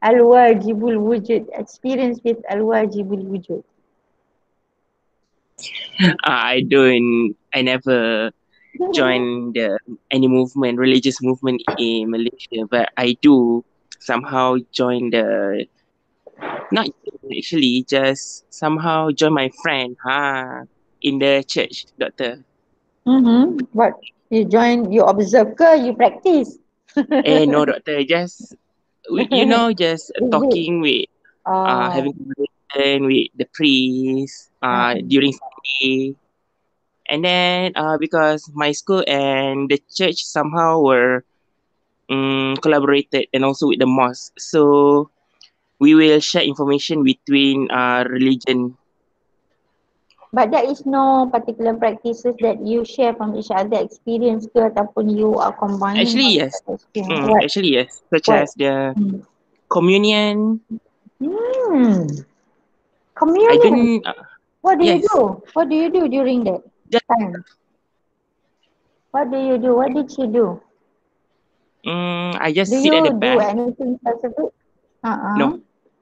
Al-Wajibul Wujud, experience with Al-Wajibul Wujud. I never joined any movement, religious movement in Malaysia, but I do somehow join not actually, just somehow join my friend, in the church, doctor. What? You join, you observe ke, you practice? No, doctor, just, just Is it? talking with, Oh, having conversation with the priest, during Sunday. And then, because my school and the church somehow were collaborated, and also with the mosque. So we will share information between religion. but there is no particular practices that you share from each other experience ke, ataupun you are combining Actually, all yes. the experience? What? Actually, yes. Such What? as the Hmm. communion. Hmm. I Communion. don't. What do you Yes. do? What do you do during that Just time? What do you do? What did she do? I just Do sit at the you do back. anything specific? No, Uh-uh.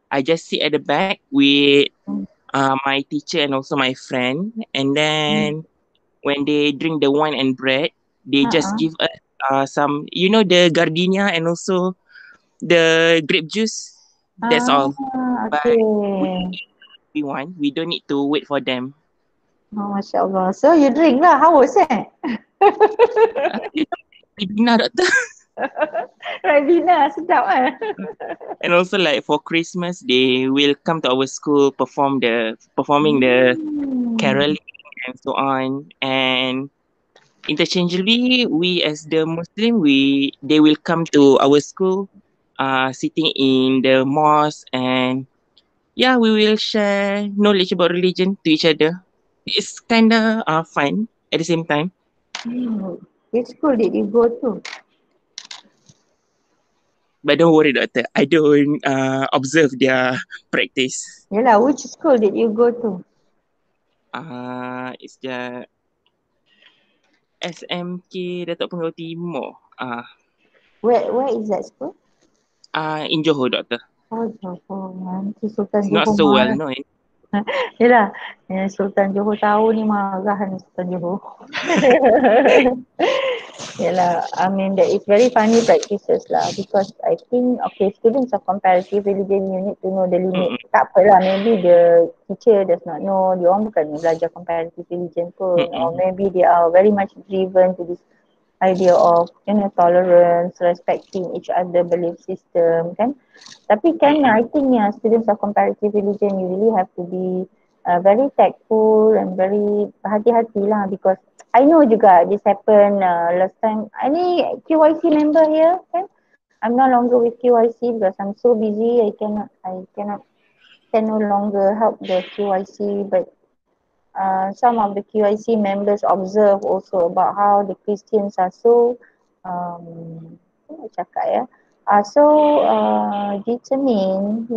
I just sit at the back with my teacher and also my friend. And Mm. then when they drink the wine and bread, they just Uh-uh. give us some, the gardenia and also the grape juice. That's Ah, all. But we okay. we want. We don't need to wait for them. Oh, Masya Allah. So you drink lah, haus eh? Ribena, doctor. Ribena, sedap eh? And also like for Christmas, they will come to our school performing the Hmm. caroling and so on. And interchangeably, we as the Muslim, they will come to our school, sitting in the mosque, and yeah, we will share knowledge about religion to each other. It's kinda fun at the same time. Hmm. Which school did you go to? But don't worry, doctor. I don't observe their practice. Yalah, which school did you go to? It's the SMK Datuk Penggau Timur. Where is that school? In Johor, doctor. Oh, Johor. Nanti Sultan It's not Johor so well marah. known. Yalah, Sultan Johor tahu ni marah ni Sultan Johor. Yalah, I mean that is very funny practices lah because I think okay students of comparative religion you need to know the limit. Mm-mm, Tak apalah maybe the teacher does not know dia orang bukan belajar comparative religion pun or mm-mm, maybe they are very much driven to this idea of tolerance, respecting each other belief system kan. Tapi kan mm-mm, I think students of comparative religion you really have to be very tactful and very hati-hati lah because I know juga this happen last time. Any QYC member here kan? I'm no longer with QYC because I'm so busy. I cannot can no longer help the QYC but some of the QIC members observe also about how the Christians are so apa nak cakap ya are so determined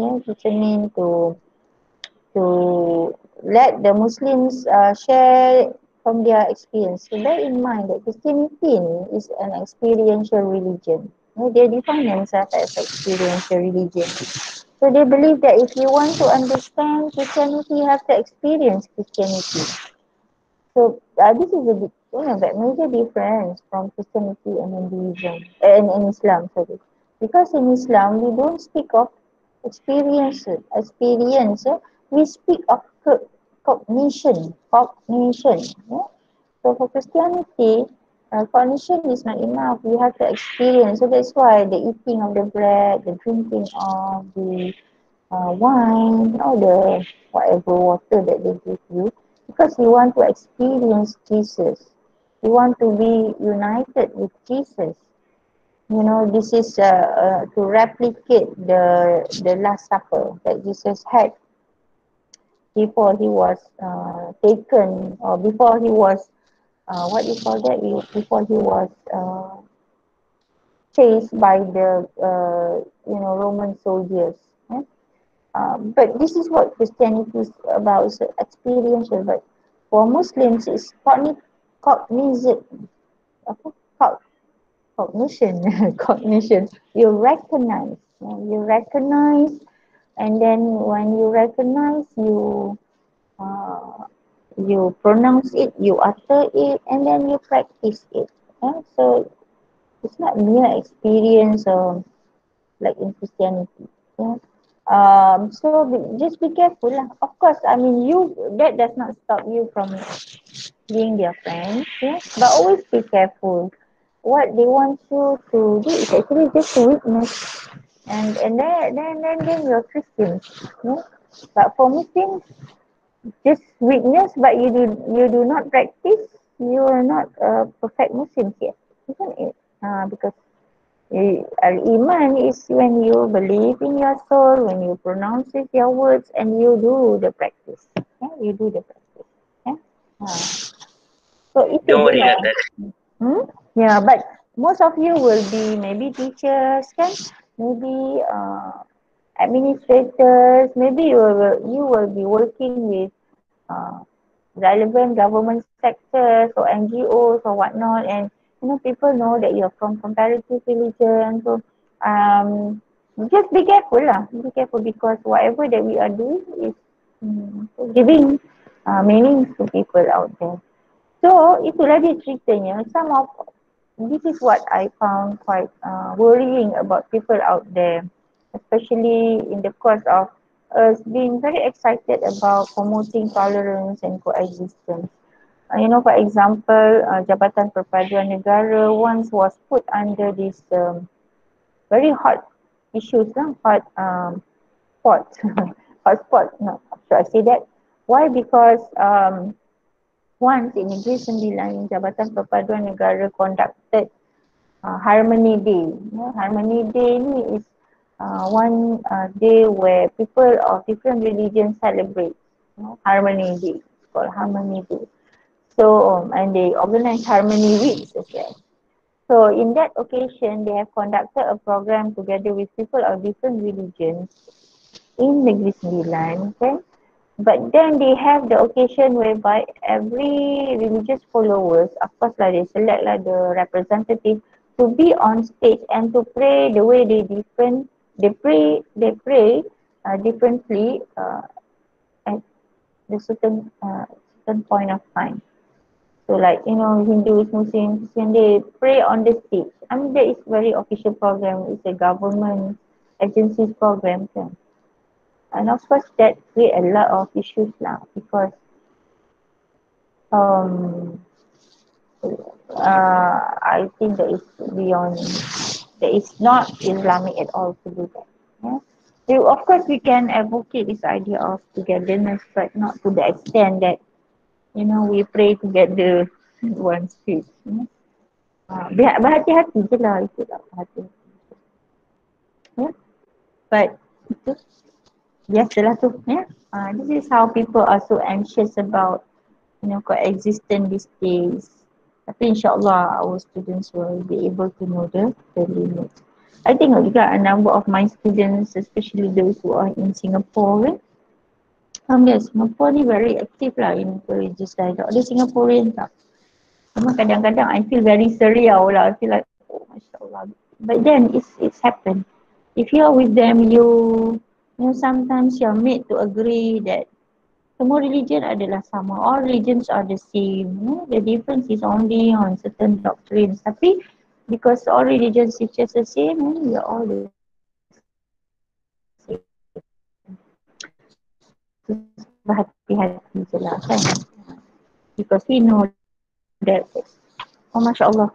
to let the Muslims share from their experience. So bear in mind that Christianity is an experiential religion. They define themselves as experiential religion. So they believe that if you want to understand Christianity, you have to experience Christianity. So this is a big, that major difference from Christianity and Hinduism and in Islam, sorry. Because in Islam we don't speak of experience. We speak of cognition. Yeah? So for Christianity, cognition is not enough. We have to experience. So that's why the eating of the bread, the drinking of the wine, or the whatever water that they give you, because you want to experience Jesus. You want to be united with Jesus. This is to replicate the Last Supper that Jesus had before he was taken, or before he was what do you call that? Before he was chased by the Roman soldiers. Yeah? But this is what Christianity is about, it's experiential. But for Muslims, it's cognizant, apa? Cognition, cognition. You recognize, and then when you recognize, uh, you pronounce it, you utter it, and then you practice it. So it's not mere experience like in Christianity. Yeah. So just be careful lah. Of course, I mean that does not stop you from being their friends. Yeah. But always be careful. What they want you to do is actually just to witness, and then you're Christians. Yeah. But for Muslims, just witness, but you do not practice. You are not a perfect Muslim yet, isn't it? Because Al-Iman is when you believe in your soul, when you pronounce it, your words, and you do the practice. Yeah, you do the practice. Yeah. So itu don't je worry, lah. doctor. Yeah, but most of you will be maybe teachers, kan? Maybe administrators. Maybe you will be working with relevant government sectors or NGOs or whatnot, and people know that you're from comparative religion. So just be careful lah. Be careful because whatever that we are doing is giving meaning to people out there. So itulah dia ceritanya. This is what I found quite worrying about people out there, especially in the course of us being very excited about promoting tolerance and coexistence. For example, Jabatan Perpaduan Negara once was put under this very hot issues, hot spot, hot spot. No, should I say that? Why? Because once in Negeri Sembilan, Jabatan Perpaduan Negara conducted Harmony Day. Harmony Day ni is one day where people of different religions celebrate Harmony Day. It's called Harmony Day. So, and they organize harmony weeks as well. So in that occasion, they have conducted a program together with people of different religions in Negeri Sembilan, okay? But then they have the occasion whereby every religious followers, of course lah, they select lah the representative to be on stage and to pray the way they pray differently at the certain point of time. So like, Hindus, Muslims, Christian, they pray on the stage. I mean, that is very official program. It's a government agencies program. Kan? And of course, that create a lot of issues now because um, I think that is beyond, that is not Islamic at all to do that. Yeah? So of course, we can advocate this idea of togetherness, but not to the extent that, we pray together in one stage. Berhati-hati je lah itu lah berhati. Ya. But itu biasalah tu ya. This is how people are so anxious about coexistence these days. Tapi insyaAllah our students will be able to know the limit. I tengok juga a number of my students, especially those who are in Singapore kan. Yes, Singapore ni very active lah in religious dialogue. Ada Singaporean tak? Cuma kadang-kadang I feel very seriau lah. I feel like, oh Masya Allah. But then it's happened. If you're with them, sometimes you're made to agree that semua religion adalah sama. All religions are the same. The difference is only on certain doctrines. Tapi because all religions teaches the same, we are all the same. So berhati-hati je lah kan. Because we know that, oh Masya Allah,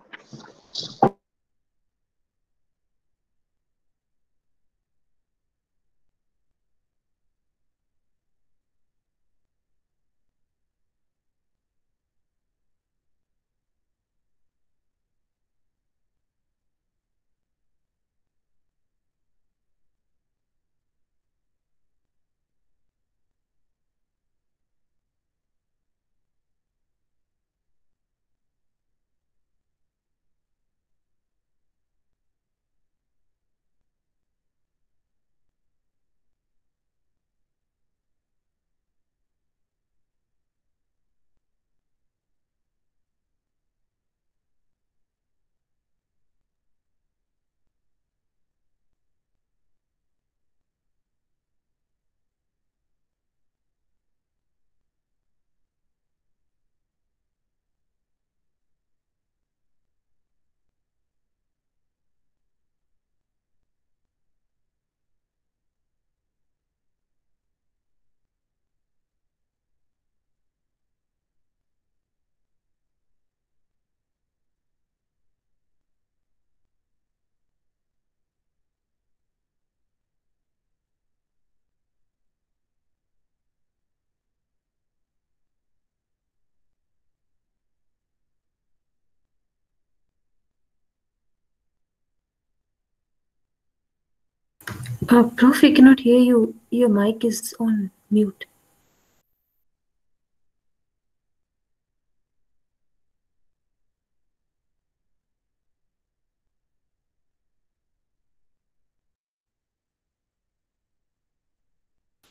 Prof, we cannot hear you. Your mic is on mute.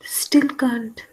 Still can't.